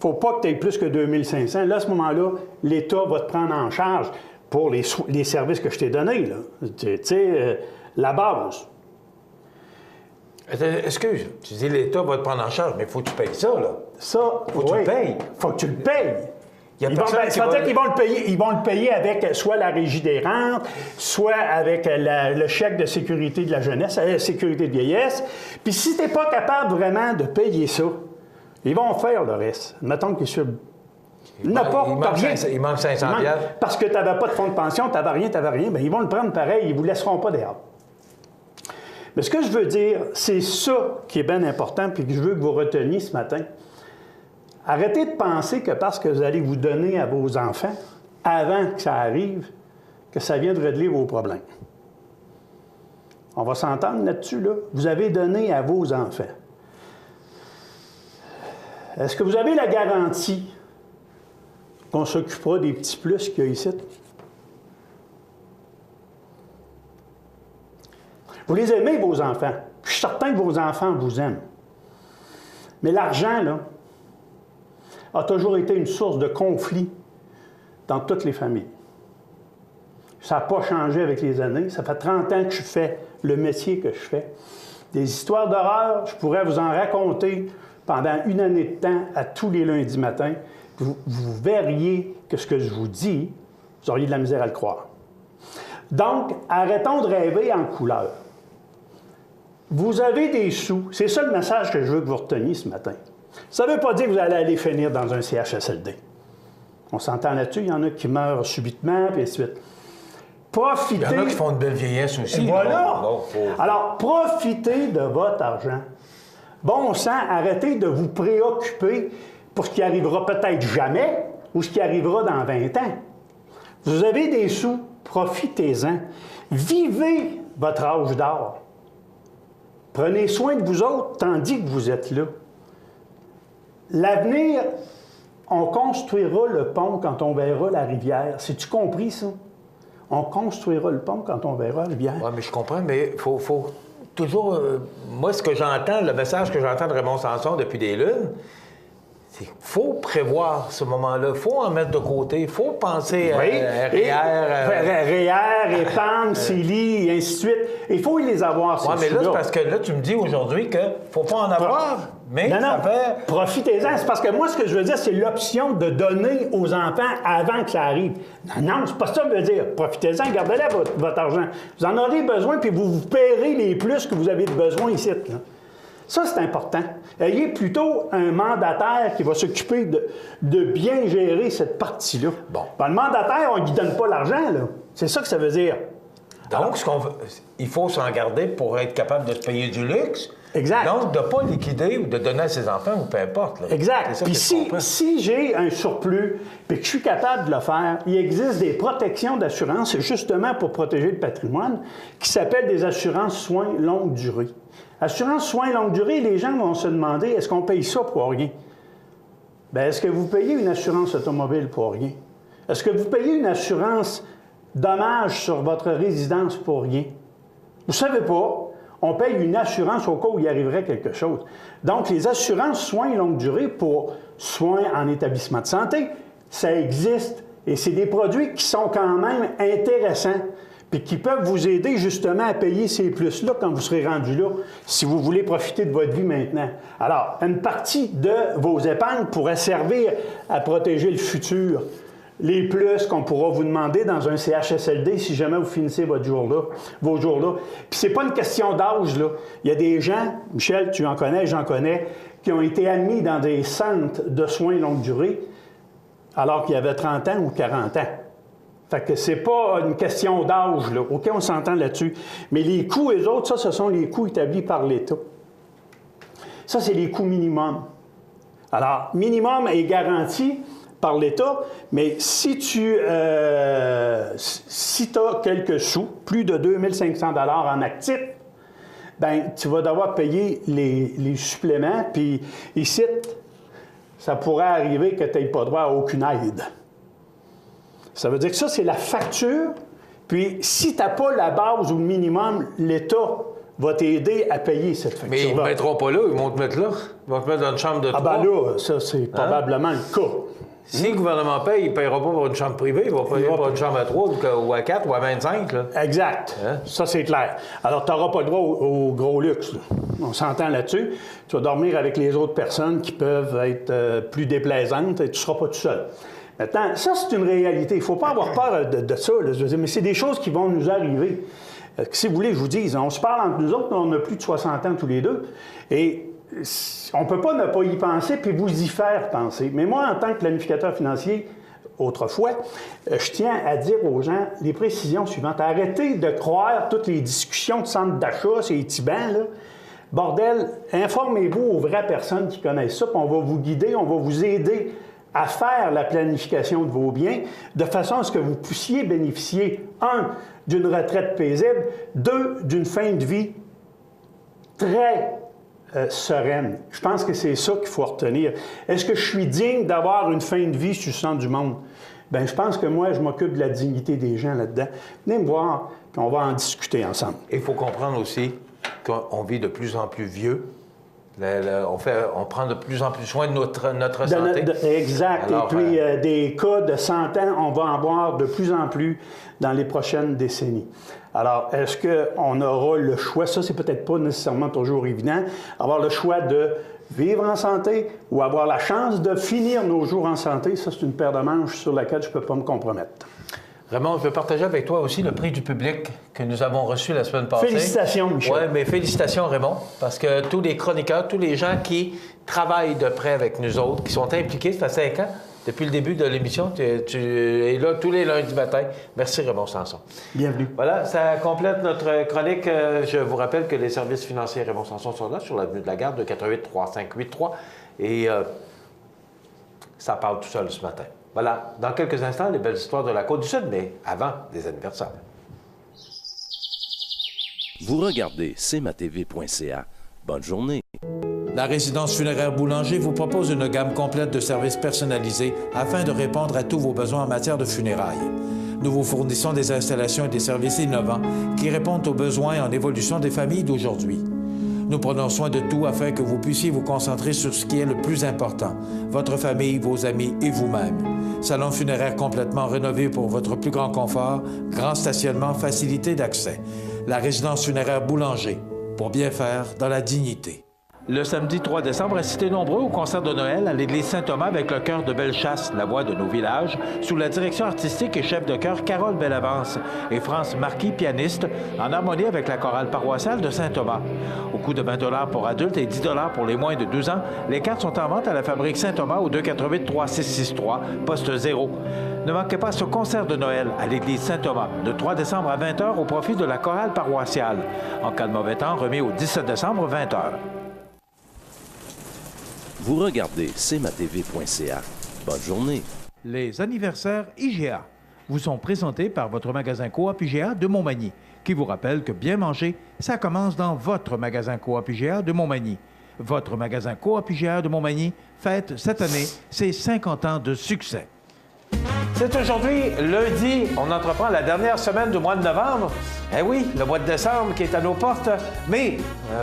Il ne faut pas que tu aies plus que 2 500. Là, à ce moment-là, l'État va te prendre en charge pour les services que je t'ai donnés. Là. Tu sais, la base. Excuse, tu dis l'État va te prendre en charge, mais il faut que tu payes ça, là. Ça, faut que tu le payes. Il faut que tu le payes. Ça veut dire qu'ils vont le payer. Ils vont le payer avec soit la Régie des rentes, soit avec le chèque de sécurité de la jeunesse, la sécurité de vieillesse. Puis si tu n'es pas capable vraiment de payer ça, ils vont faire le reste. Mettons que sur... Il manque 500 $. Parce que tu n'avais pas de fonds de pension, tu n'avais rien, bien, ils vont le prendre pareil, ils ne vous laisseront pas dehors. Mais ce que je veux dire, c'est ça qui est bien important puis que je veux que vous reteniez ce matin. Arrêtez de penser que parce que vous allez vous donner à vos enfants, avant que ça arrive, que ça vient de régler vos problèmes. On va s'entendre là-dessus, là. Vous avez donné à vos enfants. Est-ce que vous avez la garantie qu'on s'occupera des petits plus qu'il y a ici? Vous les aimez, vos enfants. Je suis certain que vos enfants vous aiment. Mais l'argent, là, a toujours été une source de conflit dans toutes les familles. Ça n'a pas changé avec les années. Ça fait 30 ans que je fais le métier que je fais. Des histoires d'horreur, je pourrais vous en raconter pendant 1 année de temps à tous les lundis matins. Vous verriez que ce que je vous dis, vous auriez de la misère à le croire. Donc, arrêtons de rêver en couleur. Vous avez des sous. C'est ça le message que je veux que vous reteniez ce matin. Ça ne veut pas dire que vous allez aller finir dans un CHSLD. On s'entend là-dessus. Il y en a qui meurent subitement, puis ainsi de suite. Profitez... Il y en a qui font une belle vieillesse aussi. Voilà. Alors, profitez de votre argent. Bon sang, arrêtez de vous préoccuper pour ce qui arrivera peut-être jamais ou ce qui arrivera dans 20 ans. Vous avez des sous, profitez-en. Vivez votre âge d'or. Prenez soin de vous autres tandis que vous êtes là. L'avenir, on construira le pont quand on verra la rivière. C'est-tu compris, ça? On construira le pont quand on verra la rivière. Oui, mais je comprends, mais il faut toujours... moi, ce que j'entends, le message que j'entends de Raymond Sanson depuis des lunes, c'est qu'il faut prévoir ce moment-là. Il faut en mettre de côté. Il faut penser à REER, épargne, CELI, et ainsi de suite. Il faut les avoir, ces mais là, sous-là. c'est parce que là, tu me dis aujourd'hui qu'il ne faut pas en avoir. Mais non, ça fait... profitez-en. C'est parce que moi, ce que je veux dire, c'est l'option de donner aux enfants avant que ça arrive. Non, c'est pas ça que je veux dire. Profitez-en, gardez-la, votre argent. Vous en aurez besoin, puis vous paierez les plus que vous avez de besoin ici. Là. Ça, c'est important. Ayez plutôt un mandataire qui va s'occuper de bien gérer cette partie-là. Bon. Ben, le mandataire, on ne lui donne pas l'argent, là. C'est ça que ça veut dire. Donc, il faut s'en garder pour être capable de se payer du luxe. Exact. Donc, de ne pas liquider ou de donner à ses enfants ou peu importe. Là. Exact. Puis si j'ai un surplus et que je suis capable de le faire, il existe des protections d'assurance justement pour protéger le patrimoine qui s'appellent des assurances soins longue durée. Assurance soins longue durée, les gens vont se demander, est-ce qu'on paye ça pour rien? Bien, est-ce que vous payez une assurance automobile pour rien? Est-ce que vous payez une assurance dommage sur votre résidence pour rien? Vous ne savez pas. On paye une assurance au cas où il arriverait quelque chose. Donc, les assurances soins longue durée pour soins en établissement de santé, ça existe. Et c'est des produits qui sont quand même intéressants puis qui peuvent vous aider justement à payer ces plus-là quand vous serez rendu là, si vous voulez profiter de votre vie maintenant. Alors, une partie de vos épargnes pourrait servir à protéger le futur. Les plus qu'on pourra vous demander dans un CHSLD si jamais vous finissez vos jours-là. Puis c'est pas une question d'âge, là. Il y a des gens, Michel, tu en connais, j'en connais, qui ont été admis dans des centres de soins longue durée alors qu'ils avaient 30 ans ou 40 ans. Fait que c'est pas une question d'âge, là. OK, on s'entend là-dessus. Mais les coûts, eux autres, ça, ce sont les coûts établis par l'État. Ça, c'est les coûts minimums. Alors, minimum est garanti par l'État, mais si tu as quelques sous, plus de 2500 $ en actifs, bien, tu vas devoir payer les suppléments, puis ici, ça pourrait arriver que tu n'aies pas droit à aucune aide. Ça veut dire que ça, c'est la facture, puis si tu n'as pas la base ou le minimum, l'État va t'aider à payer cette facture-là. Mais ils ne te mettront pas là, ils vont te mettre là. Ils vont te mettre dans une chambre de 3. Ah ben là, ça, c'est probablement le cas. Si le gouvernement paye, il ne paiera pas pour une chambre privée, il va payer pour une chambre à 3 ou à 4 ou à 25. Là. Exact. Hein? Ça, c'est clair. Alors, tu n'auras pas le droit au gros luxe. Là. On s'entend là-dessus. Tu vas dormir avec les autres personnes qui peuvent être plus déplaisantes et tu ne seras pas tout seul. Maintenant, ça, c'est une réalité. Il ne faut pas avoir peur de ça. Là. Je veux dire, mais c'est des choses qui vont nous arriver. Si vous voulez, je vous dise, on se parle entre nous autres, on a plus de 60 ans tous les deux. Et on ne peut pas ne pas y penser puis vous y faire penser. Mais moi, en tant que planificateur financier, autrefois, je tiens à dire aux gens les précisions suivantes. Arrêtez de croire toutes les discussions de centre d'achat, ces tibans, là. Bordel, informez-vous aux vraies personnes qui connaissent ça, puis on va vous guider, on va vous aider à faire la planification de vos biens de façon à ce que vous puissiez bénéficier, 1, d'une retraite paisible, 2, d'une fin de vie très sereine. Je pense que c'est ça qu'il faut retenir. Est-ce que je suis digne d'avoir une fin de vie sur le centre du monde? Bien, je pense que moi, je m'occupe de la dignité des gens là-dedans. Venez me voir, puis on va en discuter ensemble. Il faut comprendre aussi qu'on vit de plus en plus vieux. On prend de plus en plus soin de notre santé. Exact. Alors, et puis, des cas de 100 ans, on va en voir de plus en plus dans les prochaines décennies. Alors, est-ce qu'on aura le choix? Ça, c'est peut-être pas nécessairement toujours évident. Avoir le choix de vivre en santé ou avoir la chance de finir nos jours en santé, ça, c'est une paire de manches sur laquelle je ne peux pas me compromettre. Raymond, je veux partager avec toi aussi le prix du public que nous avons reçu la semaine passée. Félicitations, Michel. Oui, mais félicitations, Raymond, parce que tous les chroniqueurs, tous les gens qui travaillent de près avec nous autres, qui sont impliqués, ça fait 5 ans, depuis le début de l'émission, tu es là tous les lundis matin. Merci, Raymond Sanson. Bienvenue. Voilà, ça complète notre chronique. Je vous rappelle que les services financiers Raymond Sanson sont là, sur l'avenue de la Garde, de 418-3583. Et ça parle tout seul ce matin. Voilà, dans quelques instants, les belles histoires de la Côte-du-Sud, mais avant des anniversaires. Vous regardez cmatv.ca. Bonne journée. La résidence funéraire Boulanger vous propose une gamme complète de services personnalisés afin de répondre à tous vos besoins en matière de funérailles. Nous vous fournissons des installations et des services innovants qui répondent aux besoins en évolution des familles d'aujourd'hui. Nous prenons soin de tout afin que vous puissiez vous concentrer sur ce qui est le plus important, votre famille, vos amis et vous-même. Salon funéraire complètement rénové pour votre plus grand confort, grand stationnement, facilité d'accès. La résidence funéraire Boulanger, pour bien faire dans la dignité. Le samedi 3 décembre, assistez nombreux au concert de Noël à l'église Saint-Thomas avec le chœur de Bellechasse, la voix de nos villages, sous la direction artistique et chef de chœur Carole Bellavance et France Marquis, pianiste, en harmonie avec la chorale paroissiale de Saint-Thomas. Au coût de 20 $ pour adultes et 10 $ pour les moins de 12 ans, les cartes sont en vente à la fabrique Saint-Thomas au 248-3663, poste 0. Ne manquez pas ce concert de Noël à l'église Saint-Thomas, le 3 décembre à 20h au profit de la chorale paroissiale. En cas de mauvais temps, remis au 17 décembre, 20h. Vous regardez cmatv.ca. Bonne journée. Les anniversaires IGA vous sont présentés par votre magasin Coop IGA de Montmagny, qui vous rappelle que bien manger, ça commence dans votre magasin Coop IGA de Montmagny. Votre magasin Coop IGA de Montmagny fête cette année ses 50 ans de succès. C'est aujourd'hui, lundi, on entreprend la dernière semaine du mois de novembre. Eh oui, le mois de décembre qui est à nos portes. Mais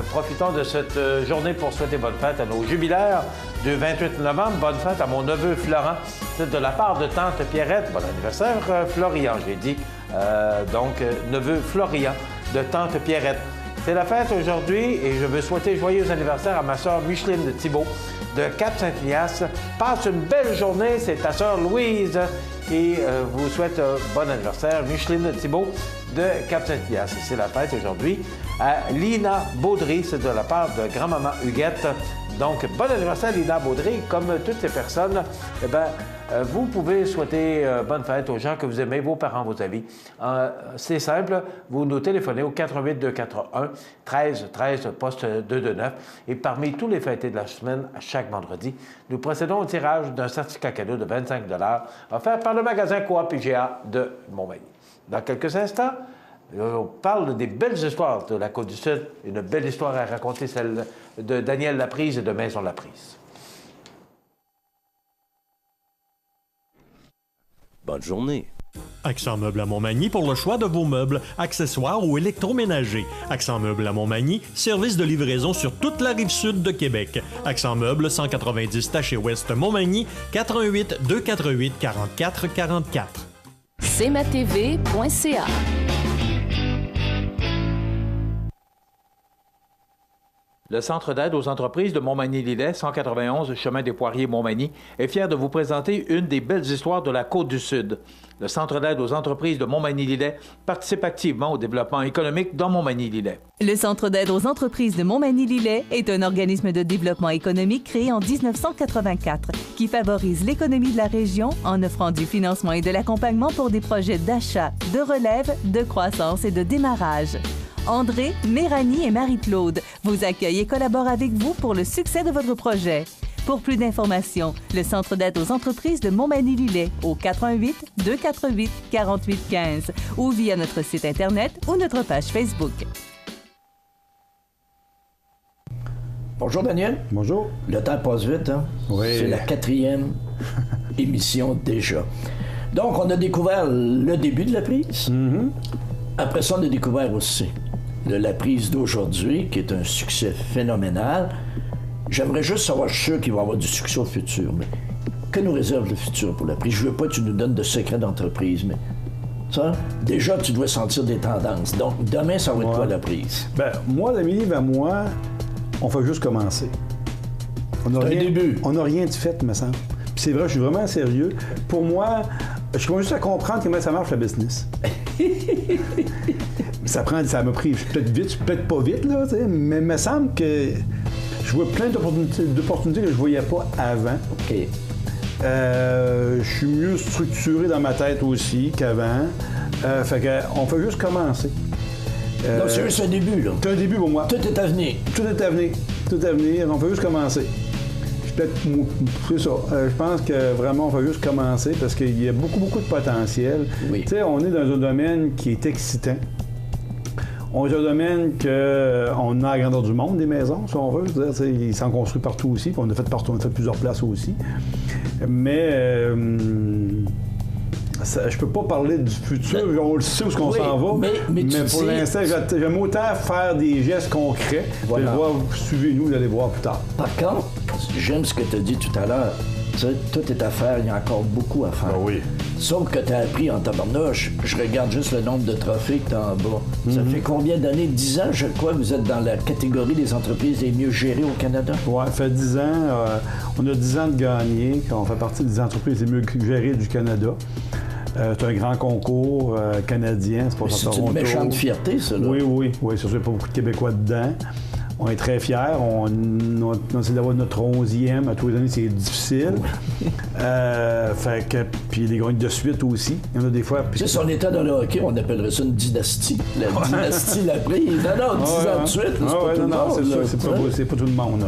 profitons de cette journée pour souhaiter bonne fête à nos jubilaires du 28 novembre. Bonne fête à mon neveu Florent. C'est de la part de tante Pierrette. Bon anniversaire, Florian, j'ai dit. Donc, neveu Florian de tante Pierrette. C'est la fête aujourd'hui et je veux souhaiter joyeux anniversaire à ma sœur Micheline Thibault de Cap-Saint-Elias. Passe une belle journée, c'est ta sœur Louise qui vous souhaite bon anniversaire, Micheline Thibault de Cap-Saint-Elias. C'est la fête aujourd'hui à Lina Baudry, c'est de la part de grand-maman Huguette. Donc, bon anniversaire Lina Baudry, comme toutes ces personnes, eh bien, vous pouvez souhaiter bonne fête aux gens que vous aimez, vos parents, vos amis. C'est simple, vous nous téléphonez au 48241-1313, poste 229. Et parmi tous les fêtés de la semaine, à chaque vendredi, nous procédons au tirage d'un certificat cadeau de 25 $ offert par le magasin Coop IGA de Montmagny. Dans quelques instants, on parle des belles histoires de la Côte-du-Sud. Une belle histoire à raconter, celle de Daniel Laprise et de Maison Laprise. Bonne journée. Accent Meubles à Montmagny pour le choix de vos meubles, accessoires ou électroménagers. Accent Meubles à Montmagny, service de livraison sur toute la rive sud de Québec. Accent Meubles, 190 Taché Ouest Montmagny, 88 248 44 44. cmatv.ca. Le Centre d'aide aux entreprises de Montmagny-Lillet, 191 chemin des Poiriers Montmagny, est fier de vous présenter une des belles histoires de la Côte-du-Sud. Le Centre d'aide aux entreprises de Montmagny-Lillet participe activement au développement économique dans Montmagny-Lillet. Le Centre d'aide aux entreprises de Montmagny-Lillet est un organisme de développement économique créé en 1984 qui favorise l'économie de la région en offrant du financement et de l'accompagnement pour des projets d'achat, de relève, de croissance et de démarrage. André, Méranie et Marie-Claude vous accueillent et collaborent avec vous pour le succès de votre projet. Pour plus d'informations, le Centre d'aide aux entreprises de Montmagny-Lillet au 418-248-4815 ou via notre site Internet ou notre page Facebook. Bonjour Daniel. Bonjour. Le temps passe vite, hein? Oui. C'est la 4e émission déjà. Donc, on a découvert le début de la prise. Mm-hmm. Après ça, on a découvert aussi la prise d'aujourd'hui, qui est un succès phénoménal. J'aimerais juste savoir, je suis sûr qu'il va y avoir du succès au futur, mais que nous réserve le futur pour la prise? Je veux pas que tu nous donnes de secrets d'entreprise, mais ça, déjà, tu dois sentir des tendances. Donc, demain, ça va être quoi la prise? Ben, moi, David, moi, on fait juste commencer. C'est un début. On n'a rien de fait, me semble. Puis c'est vrai, je suis vraiment sérieux. Pour moi, Je commence juste à comprendre comment ça marche, le business. Ça m'a pris peut-être vite, peut-être pas vite, là, mais il me semble que je vois plein d'opportunités que je voyais pas avant. OK. Je suis mieux structuré dans ma tête aussi qu'avant. Fait qu'on fait juste commencer. Donc, c'est juste un début, là. C'est un début pour moi. Tout est à venir. Tout est à venir. Tout est à venir. On fait juste commencer. C'est ça. Je pense que vraiment, on va juste commencer parce qu'il y a beaucoup de potentiel. Oui. Tu sais, on est dans un domaine qui est excitant. On est dans un domaine qu'on a à la grandeur du monde, des maisons, si on veut. Ils sont construits partout aussi, puis on a fait partout, on a fait plusieurs places aussi. Mais je peux pas parler du futur, on le sait où est-ce qu'on s'en va. Mais pour l'instant, j'aime autant faire des gestes concrets. Voilà. Vous allez voir, suivez-nous, vous allez voir plus tard. Par contre, j'aime ce que tu as dit tout à l'heure. Tu sais, tout est à faire, il y a encore beaucoup à faire. Ben oui. Sauf que tu as appris en tabarnouche, je regarde juste le nombre de trophées que tu as en bas. Ça fait combien d'années? 10 ans, je crois, que vous êtes dans la catégorie des entreprises les mieux gérées au Canada? Oui, ça fait 10 ans. On a 10 ans de gagner, on fait partie des entreprises les mieux gérées du Canada. C'est un grand concours canadien, c'est pas ça. C'est une méchante fierté, ça, là. Oui, surtout, il n'y a pas beaucoup de Québécois dedans. On est très fiers. On essaie d'avoir notre 11e. À tous les années, c'est difficile. Puis les gagnes de suite aussi. Il y en a des fois. Tu sais, si on était dans le hockey, on appellerait ça une dynastie. La dynastie l'a pris. Non, 10 ans de suite. C'est pas tout le monde.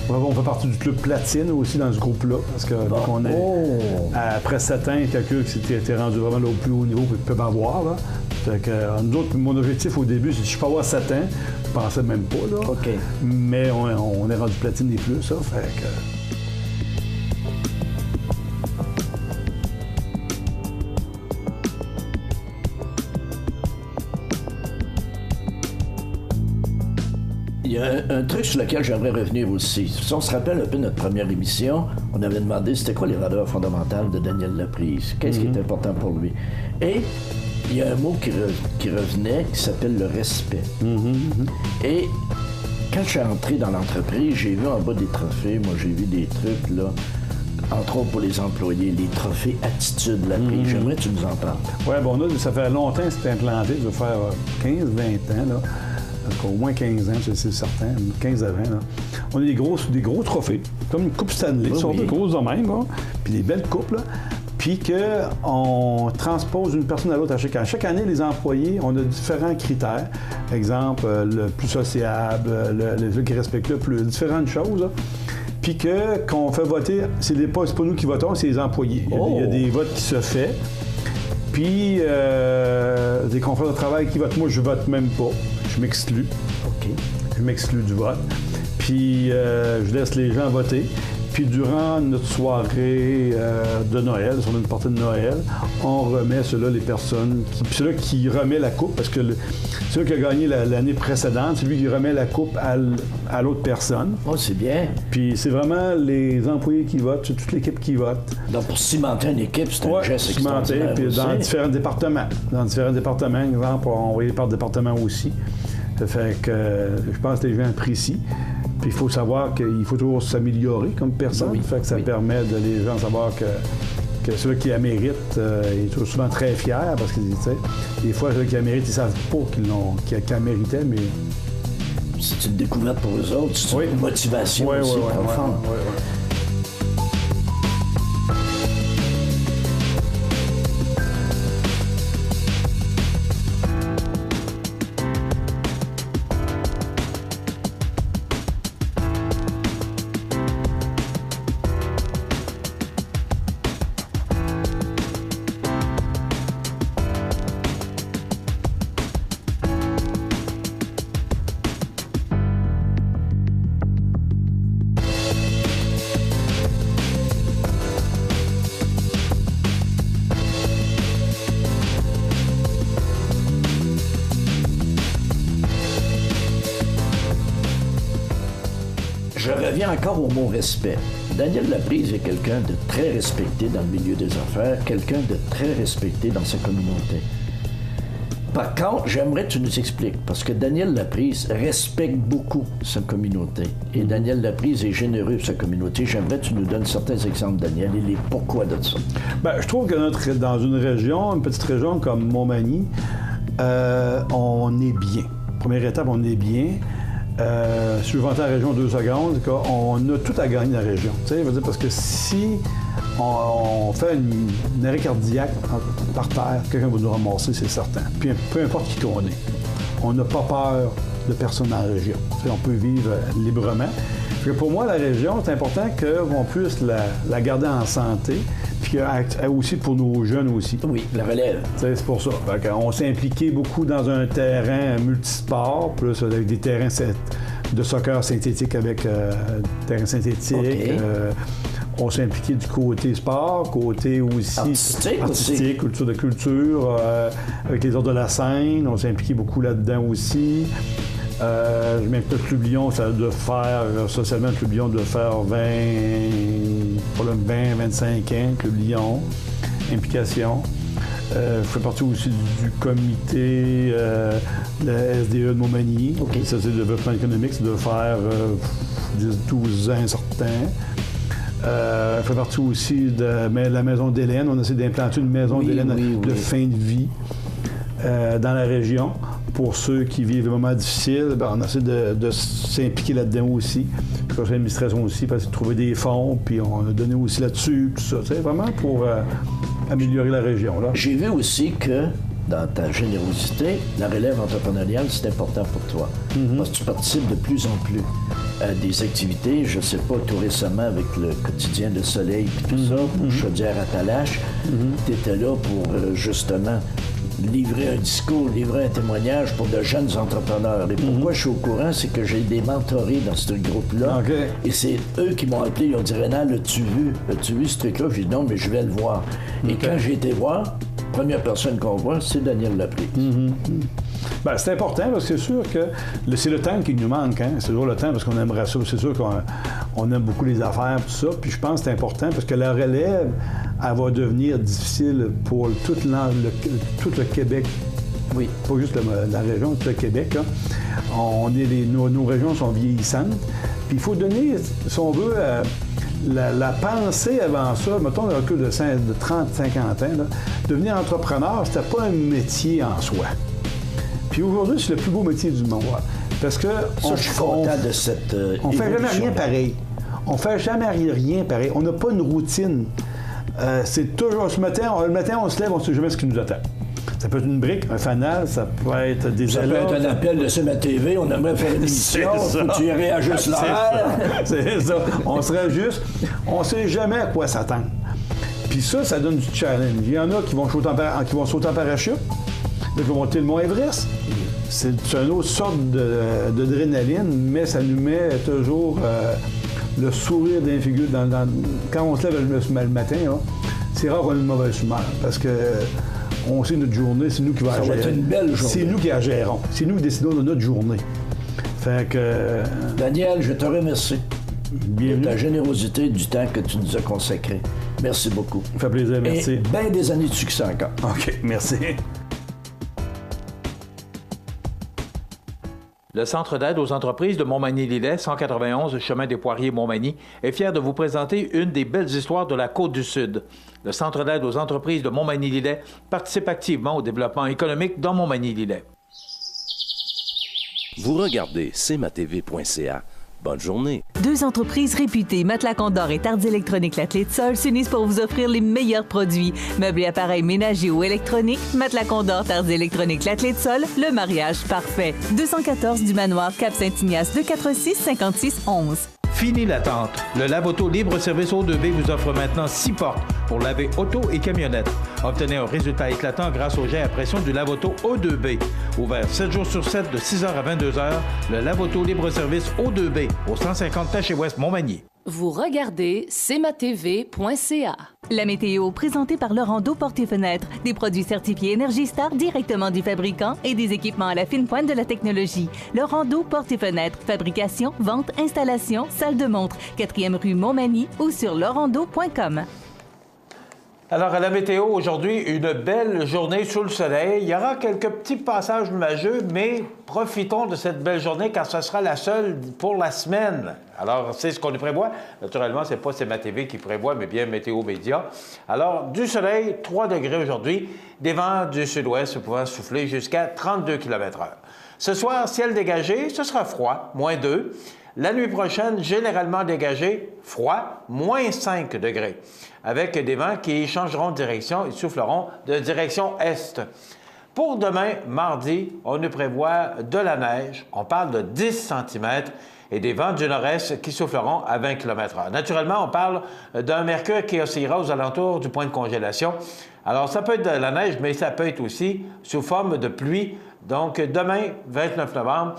On fait partie du club platine aussi dans ce groupe-là. Parce que on est, après 7 ans, il y a quelqu'un qui s'était rendu vraiment au plus haut niveau qu'ils peuvent avoir. Là. Fait que, nous autres, mon objectif au début, c'est que je peux avoir 7 ans. Je pensais même pas, là. OK. Mais on est rendu platine et plus, ça. Fait que... Il y a un truc sur lequel j'aimerais revenir aussi. Si on se rappelle un peu notre première émission, on avait demandé c'était quoi les valeurs fondamentales de Daniel Laprise. Qu'est-ce qui est important pour lui? Et il y a un mot qui revenait qui s'appelle le respect. Et quand je suis entré dans l'entreprise, j'ai vu en bas des trophées, moi j'ai vu des trucs, là, entre autres pour les employés, les trophées attitude Laprise. J'aimerais que tu nous en parles. Oui, bon, ça fait longtemps que c'est implanté, ça va faire 15-20 ans, là. Au moins 15 ans, c'est certain, 15 à 20. Là. On a des gros trophées, comme une coupe Stanley, qui sont de grosses de même, là, puis des belles coupes, là. Puis qu'on transpose d'une personne à l'autre à chaque année. Chaque année, les employés, on a différents critères. Exemple, le plus sociable, le qui respecte le plus, différentes choses. Là. Puis qu'on fait voter, c'est pas nous qui votons, c'est les employés. Il y a des votes qui se font. Puis des confrères de travail qui votent. Moi, je vote même pas. Je m'exclus. OK. Je m'exclus du vote. Puis je laisse les gens voter. Puis durant notre soirée de Noël, sur une partie de Noël, on remet ceux-là, les personnes, puis ceux-là qui remet la coupe, parce que celui qui a gagné l'année précédente, c'est lui qui remet la coupe à l'autre personne. Oh, c'est bien. Puis c'est vraiment les employés qui votent, c'est toute l'équipe qui vote. Donc pour cimenter une équipe, c'est un geste extraordinaire. Puis dans différents départements. Dans différents départements, exemple, on envoyer par département aussi. Ça fait que je pense que les gens apprécient. Puis il faut savoir qu'il faut toujours s'améliorer comme personne. Oui, fait que ça permet de les gens savoir que ceux qui la méritent, ils sont souvent très fiers parce que des fois, ceux qui la méritent, ils savent pas qu'ils la méritaient, mais... C'est une découverte pour eux autres, c'est une motivation aussi profonde. Je reviens encore au mot respect. Daniel Laprise est quelqu'un de très respecté dans le milieu des affaires, quelqu'un de très respecté dans sa communauté. Par contre, j'aimerais que tu nous expliques, parce que Daniel Laprise respecte beaucoup sa communauté. Et Daniel Laprise est généreux pour sa communauté. J'aimerais que tu nous donnes certains exemples, Daniel, et les pourquoi de ça. Bien, je trouve que dans une région, une petite région comme Montmagny, on est bien. Première étape, on est bien. Si je vantais la région 2 secondes, on a tout à gagner dans la région. Tu sais, parce que si on fait une arrêt cardiaque par terre, quelqu'un va nous ramasser, c'est certain. Puis peu importe qui qu'on est. On n'a pas peur de personne dans la région. Tu sais, on peut vivre librement. Puis pour moi, la région, c'est important qu'on puisse la garder en santé, puis aussi pour nos jeunes aussi. Oui, la relève. C'est pour ça. On s'est impliqué beaucoup dans un terrain multisport, plus avec des terrains de soccer synthétique avec terrain synthétique. Okay. On s'est impliqué du côté sport, côté aussi artistique, culture, avec les Ordres de la Seine. On s'est impliqué beaucoup là-dedans aussi. Je mets peut-être Club Lyon, ça doit faire, socialement, Club Lyon doit faire 20-25 ans, Club Lyon, implication. Je fais partie aussi du comité de la SDE de Montmagny. Okay. Ça, c'est le développement économique, ça doit faire 10-12 ans certains. Je fais partie aussi de la maison d'Hélène. On essaie d'implanter une maison d'Hélène de fin de vie dans la région. Pour ceux qui vivent des moments difficiles, on essaie de s'impliquer là-dedans aussi. Le conseil d'administration aussi, parce que trouver des fonds, puis on a donné aussi là-dessus, tout ça. C'est vraiment pour améliorer la région. Là. J'ai vu aussi que, dans ta générosité, la relève entrepreneuriale, c'est important pour toi. Mm-hmm. Parce que tu participes de plus en plus à des activités. Je ne sais pas, tout récemment, avec le quotidien Le Soleil et tout ça, pour Chaudière-Appalaches, tu étais là pour, justement, livrer un discours, livrer un témoignage pour de jeunes entrepreneurs. Et pourquoi je suis au courant, c'est que j'ai des mentorés dans ce groupe-là. Okay. Et c'est eux qui m'ont appelé, ils ont dit « Rénal, as-tu vu ce truc-là? » J'ai dit « Non, mais je vais le voir. Okay. » Et quand j'ai été voir, première personne qu'on voit, c'est Daniel Laprise. Bien, c'est important parce que c'est sûr que c'est le temps qui nous manque. Hein? C'est toujours le temps parce qu'on aimerait ça. C'est sûr qu'on aime beaucoup les affaires, tout ça. Puis je pense que c'est important parce que la relève, elle va devenir difficile pour tout le Québec. Oui. Pas juste la région, tout le Québec. Là. Nos régions sont vieillissantes. Puis il faut donner, si on veut, la pensée avant ça, mettons le recul de 30-50 ans, là, devenir entrepreneur, c'était pas un métier en soi. Puis aujourd'hui, c'est le plus beau métier du monde. Parce que je suis content de cette on fait jamais rien pareil. On fait jamais rien pareil. On n'a pas une routine. C'est toujours le matin, on se lève, on ne sait jamais ce qui nous attend. Ça peut être une brique, un fanal, ça peut être des alertes. Ça peut être un appel de CMA TV, on aimerait faire une émission, faut que tu réajustes l'horaire. C'est ça. On se réajuste, on ne sait jamais à quoi s'attendre. Puis ça donne du challenge. Il y en a qui vont sauter en parachute, d'autres qui vont monter le mont Everest. C'est une autre sorte d'adrénaline, mais ça nous met toujours le sourire dans les figures. Quand on se lève le matin, là, c'est rare qu'on ait une mauvaise humeur, parce que on sait notre journée, c'est nous qui va gérer. Ça va être une belle journée. C'est nous qui la gérons. C'est nous qui décidons de notre journée. Fait que... Daniel, je te remercie. Bienvenue. De ta générosité, du temps que tu nous as consacré. Merci beaucoup. Ça fait plaisir, merci. Et bien des années de succès encore. OK, merci. Le Centre d'aide aux entreprises de Montmagny-Lillet, 191 chemin des Poiriers, Montmagny, est fier de vous présenter une des belles histoires de la Côte-du-Sud. Le Centre d'aide aux entreprises de Montmagny-Lillet participe activement au développement économique dans Montmagny-Lillet. Vous regardez cmatv.ca. Bonne journée. 2 entreprises réputées, Matelas Condor et Tardy Électronique La Clé de Sol, s'unissent pour vous offrir les meilleurs produits. Meubles et appareils ménagers ou électroniques, Matelas Condor, Tardy Électronique La Clé de Sol, le mariage parfait. 214 du Manoir, Cap Saint-Ignace, 246-5611. Fini l'attente. Le Lave-Auto Libre-Service O2B vous offre maintenant 6 portes pour laver auto et camionnette. Obtenez un résultat éclatant grâce au jet à pression du Lave-Auto O2B. Ouvert 7 jours sur 7 de 6h à 22h, le Lave-Auto Libre-Service O2B au 150 Taché-Ouest Montmagny. Vous regardez cmatv.ca. La météo, présentée par Laurando Portes et Fenêtres. Des produits certifiés Énergie Star directement du fabricant et des équipements à la fine pointe de la technologie. Laurando Portes et Fenêtres. Fabrication, vente, installation, salle de montre. 4e rue Montmagny ou sur laurando.com. Alors, à la météo, aujourd'hui, une belle journée sous le soleil. Il y aura quelques petits passages nuageux, mais profitons de cette belle journée car ce sera la seule pour la semaine. Alors, c'est ce qu'on nous prévoit. Naturellement, ce n'est pas CMA-TV qui prévoit, mais bien Météo Média. Alors, du soleil, 3 degrés aujourd'hui, des vents du sud-ouest pouvant souffler jusqu'à 32 km/h. Ce soir, ciel dégagé, ce sera froid, -2. La nuit prochaine, généralement dégagé, froid, -5 degrés, avec des vents qui changeront de direction et souffleront de direction est. Pour demain, mardi, on nous prévoit de la neige. On parle de 10 cm et des vents du nord-est qui souffleront à 20 km/h. Naturellement, on parle d'un mercure qui oscillera aux alentours du point de congélation. Alors, ça peut être de la neige, mais ça peut être aussi sous forme de pluie. Donc, demain, 29 novembre,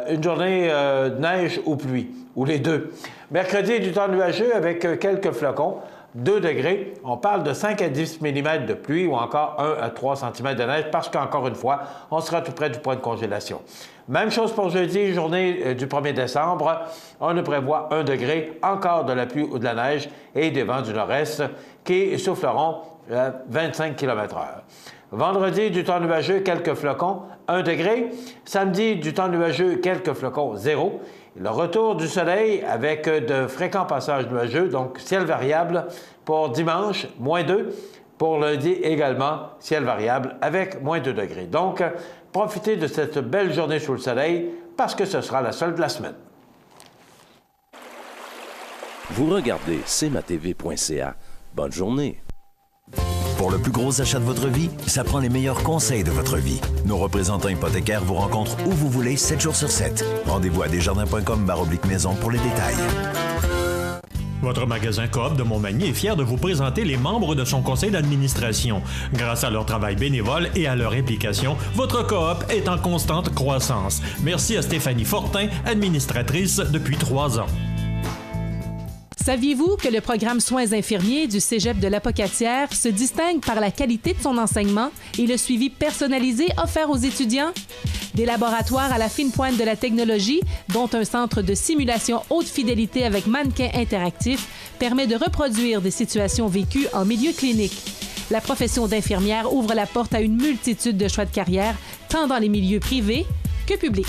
une journée de neige ou pluie, ou les deux. Mercredi, du temps nuageux avec quelques flocons, 2 degrés. On parle de 5 à 10 mm de pluie ou encore 1 à 3 cm de neige parce qu'encore une fois, on sera tout près du point de congélation. Même chose pour jeudi, journée du 1er décembre. On nous prévoit 1 degré, encore de la pluie ou de la neige et des vents du nord-est qui souffleront à 25 km/h. Vendredi, du temps nuageux, quelques flocons, 1 degré. Samedi, du temps nuageux, quelques flocons, 0. Le retour du soleil avec de fréquents passages nuageux, donc ciel variable pour dimanche, -2. Pour lundi également, ciel variable avec -2 degrés. Donc, profitez de cette belle journée sous le soleil parce que ce sera la seule de la semaine. Vous regardez cmatv.ca. Bonne journée. Pour le plus gros achat de votre vie, ça prend les meilleurs conseils de votre vie. Nos représentants hypothécaires vous rencontrent où vous voulez, 7 jours sur 7. Rendez-vous à desjardins.com/maison pour les détails. Votre magasin Coop de Montmagny est fier de vous présenter les membres de son conseil d'administration. Grâce à leur travail bénévole et à leur implication, votre Coop est en constante croissance. Merci à Stéphanie Fortin, administratrice depuis 3 ans. Saviez-vous que le programme Soins infirmiers du Cégep de l'Apocatière se distingue par la qualité de son enseignement et le suivi personnalisé offert aux étudiants? Des laboratoires à la fine pointe de la technologie, dont un centre de simulation haute fidélité avec mannequin interactif, permet de reproduire des situations vécues en milieu clinique. La profession d'infirmière ouvre la porte à une multitude de choix de carrière, tant dans les milieux privés que publics.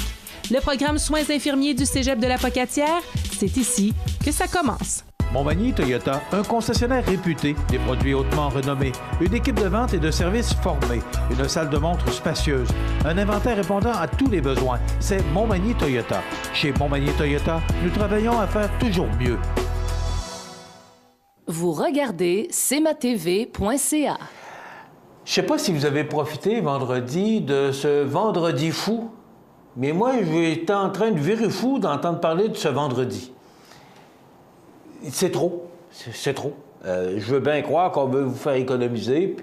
Le programme Soins infirmiers du Cégep de l'Apocatière, c'est ici que ça commence. Montmagny Toyota, un concessionnaire réputé, des produits hautement renommés, une équipe de vente et de services formée, une salle de montre spacieuse, un inventaire répondant à tous les besoins. C'est Montmagny Toyota. Chez Montmagny Toyota, nous travaillons à faire toujours mieux. Vous regardez cmatv.ca. Je ne sais pas si vous avez profité vendredi de ce vendredi fou, mais moi, j'étais en train de virer fou d'entendre parler de ce vendredi. C'est trop. C'est trop. Je veux bien croire qu'on veut vous faire économiser,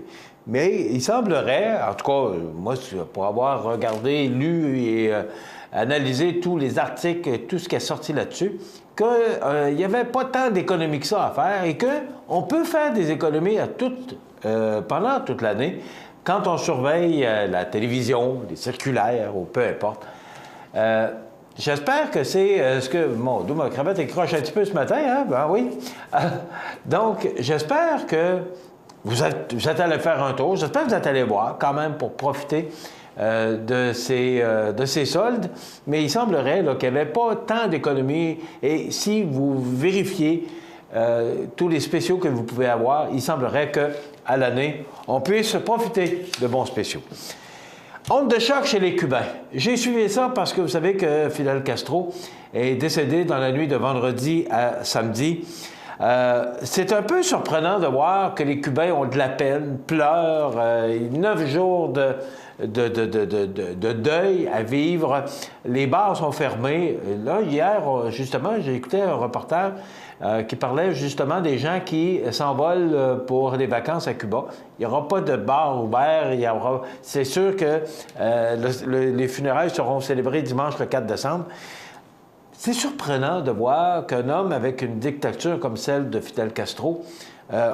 mais il semblerait, en tout cas, moi, pour avoir regardé, lu et analysé tous les articles et tout ce qui est sorti là-dessus, qu'il n'y avait pas tant d'économies que ça à faire et qu'on peut faire des économies pendant toute l'année quand on surveille la télévision, les circulaires ou peu importe. J'espère que c'est ce que... Mon Dieu, ma cravate est croche un petit peu ce matin, hein? Ben oui. Donc, j'espère que vous êtes allé faire un tour. J'espère que vous êtes allé voir quand même pour profiter de ces soldes. Mais il semblerait qu'il n'y avait pas tant d'économies. Et si vous vérifiez tous les spéciaux que vous pouvez avoir, il semblerait qu'à l'année, on puisse profiter de bons spéciaux. Honte de choc chez les Cubains. J'ai suivi ça parce que vous savez que Fidel Castro est décédé dans la nuit de vendredi à samedi. C'est un peu surprenant de voir que les Cubains ont de la peine, pleurent, 9 jours de deuil à vivre. Les bars sont fermés. Là, hier, justement, j'ai écouté un reportage qui parlait justement des gens qui s'envolent pour les vacances à Cuba. Il n'y aura pas de bar ouvert. C'est sûr que les funérailles seront célébrées dimanche le 4 décembre. C'est surprenant de voir qu'un homme avec une dictature comme celle de Fidel Castro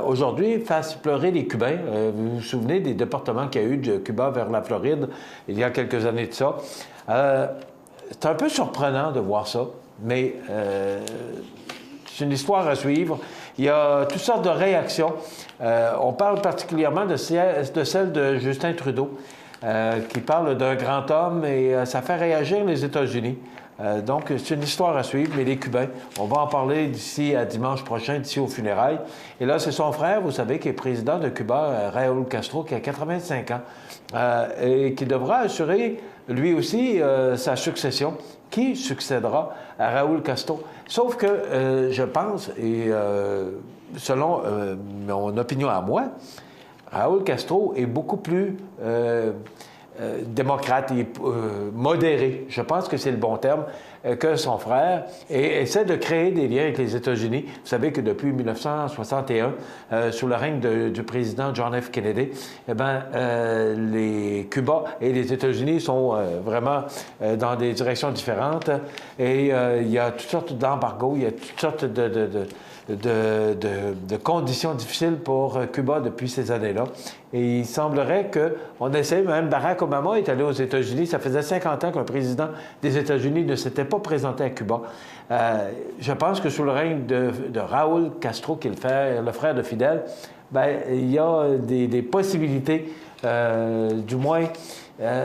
aujourd'hui fasse pleurer les Cubains. Vous vous souvenez des déportements qu'il y a eu de Cuba vers la Floride il y a quelques années de ça. C'est un peu surprenant de voir ça, mais C'est une histoire à suivre. Il y a toutes sortes de réactions. On parle particulièrement de celle de Justin Trudeau, qui parle d'un grand homme et ça fait réagir les États-Unis. Donc, c'est une histoire à suivre, mais les Cubains, on va en parler d'ici à dimanche prochain, d'ici aux funérailles. Et là, c'est son frère, vous savez, qui est président de Cuba, Raúl Castro, qui a 85 ans, et qui devra assurer, lui aussi, sa succession. Qui succédera à Raúl Castro? Sauf que, je pense, et selon mon opinion à moi, Raúl Castro est beaucoup plus démocrate et modéré, je pense que c'est le bon terme, que son frère, et essaie de créer des liens avec les États-Unis. Vous savez que depuis 1961, sous le règne du président John F. Kennedy, eh bien, les Cuba et les États-Unis sont vraiment dans des directions différentes, et il y a toutes sortes d'embargos, il y a toutes sortes de conditions difficiles pour Cuba depuis ces années-là. Et il semblerait qu'on essaie, même Barack Obama est allé aux États-Unis, ça faisait 50 ans qu'un président des États-Unis ne s'était pas présenté à Cuba. Je pense que sous le règne de Raúl Castro, qui est le frère de Fidel, bien, il y a des possibilités, du moins,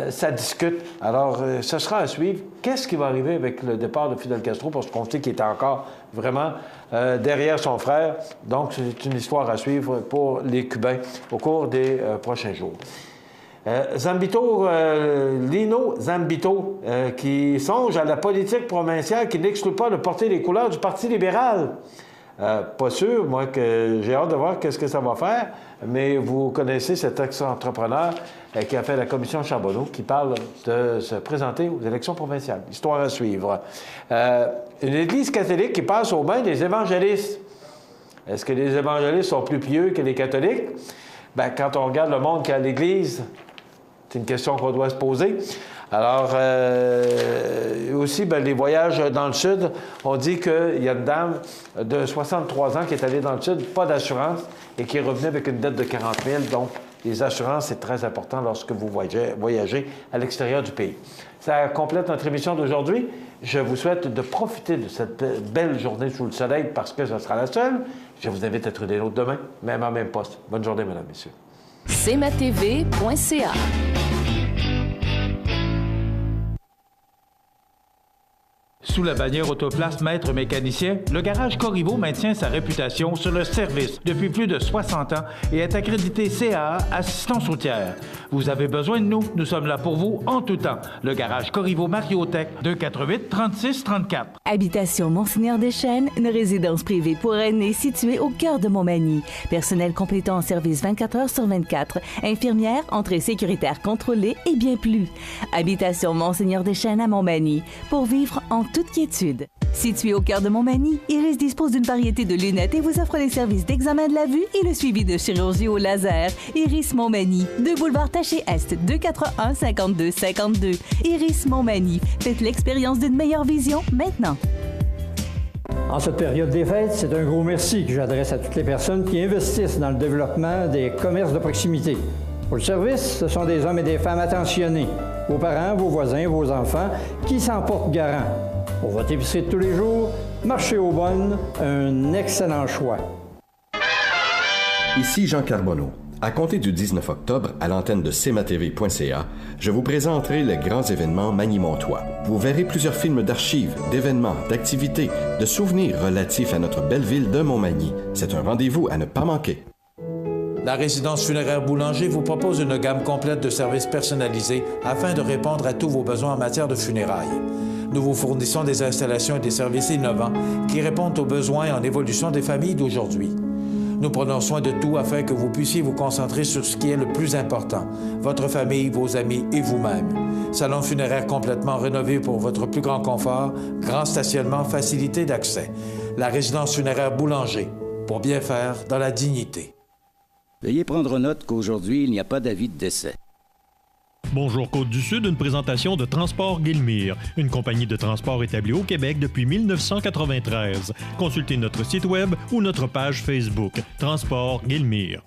ça discute. Alors, ce sera à suivre. Qu'est-ce qui va arriver avec le départ de Fidel Castro? Parce qu'on sait qu'il est encore vraiment derrière son frère. Donc, c'est une histoire à suivre pour les Cubains au cours des prochains jours. Lino Zambito, qui songe à la politique provinciale qui n'exclut pas de porter les couleurs du Parti libéral. Pas sûr, moi, que j'ai hâte de voir qu'est-ce que ça va faire, mais vous connaissez cet ex-entrepreneur qui a fait la commission Charbonneau, qui parle de se présenter aux élections provinciales. Histoire à suivre. Une Église catholique qui passe aux mains des évangélistes. Est-ce que les évangélistes sont plus pieux que les catholiques? Bien, quand on regarde le monde qu'il y a à l'Église, c'est une question qu'on doit se poser. Alors, aussi, bien, les voyages dans le Sud, on dit qu'il y a une dame de 63 ans qui est allée dans le Sud, pas d'assurance, et qui est revenue avec une dette de 40 000. Donc, les assurances, c'est très important lorsque vous voyagez à l'extérieur du pays. Ça complète notre émission d'aujourd'hui. Je vous souhaite de profiter de cette belle journée sous le soleil parce que ce sera la seule. Je vous invite à être des nôtres demain, même en même poste. Bonne journée, mesdames, messieurs. cmatv.ca. Sous la bannière Autoplace Maître Mécanicien, le garage Corriveau maintient sa réputation sur le service depuis plus de 60 ans et est accrédité CAA Assistance routière. Vous avez besoin de nous, nous sommes là pour vous en tout temps. Le garage Corriveau Mariotech, 248-3634. Habitation Monseigneur Deschênes, une résidence privée pour aînés située au cœur de Montmagny. Personnel complétant en service 24 heures sur 24. Infirmière, entrée sécuritaire contrôlée et bien plus. Habitation Monseigneur Deschênes à Montmagny. Pour vivre en toute quiétude. Situé au cœur de Montmagny, Iris dispose d'une variété de lunettes et vous offre les services d'examen de la vue et le suivi de chirurgie au laser. Iris Montmagny, 2 boulevard Taché-Est, 241-5252. Iris Montmagny, faites l'expérience d'une meilleure vision maintenant. En cette période des fêtes, c'est un gros merci que j'adresse à toutes les personnes qui investissent dans le développement des commerces de proximité. Pour le service, ce sont des hommes et des femmes attentionnés. Vos parents, vos voisins, vos enfants, qui s'en portent garant. Pour votre épicerie de tous les jours, Marché aux Bonnes, un excellent choix. Ici Jean Carbonneau. À compter du 19 octobre, à l'antenne de cmatv.ca, je vous présenterai les grands événements Magny-Montois. Vous verrez plusieurs films d'archives, d'événements, d'activités, de souvenirs relatifs à notre belle ville de Montmagny. C'est un rendez-vous à ne pas manquer. La résidence funéraire Boulanger vous propose une gamme complète de services personnalisés afin de répondre à tous vos besoins en matière de funérailles. Nous vous fournissons des installations et des services innovants qui répondent aux besoins en évolution des familles d'aujourd'hui. Nous prenons soin de tout afin que vous puissiez vous concentrer sur ce qui est le plus important, votre famille, vos amis et vous-même. Salon funéraire complètement rénové pour votre plus grand confort, grand stationnement, facilité d'accès. La résidence funéraire Boulanger, pour bien faire dans la dignité. Veuillez prendre note qu'aujourd'hui, il n'y a pas d'avis de décès. Bonjour Côte-du-Sud, une présentation de Transport Guillemire, une compagnie de transport établie au Québec depuis 1993. Consultez notre site web ou notre page Facebook. Transport Guillemire.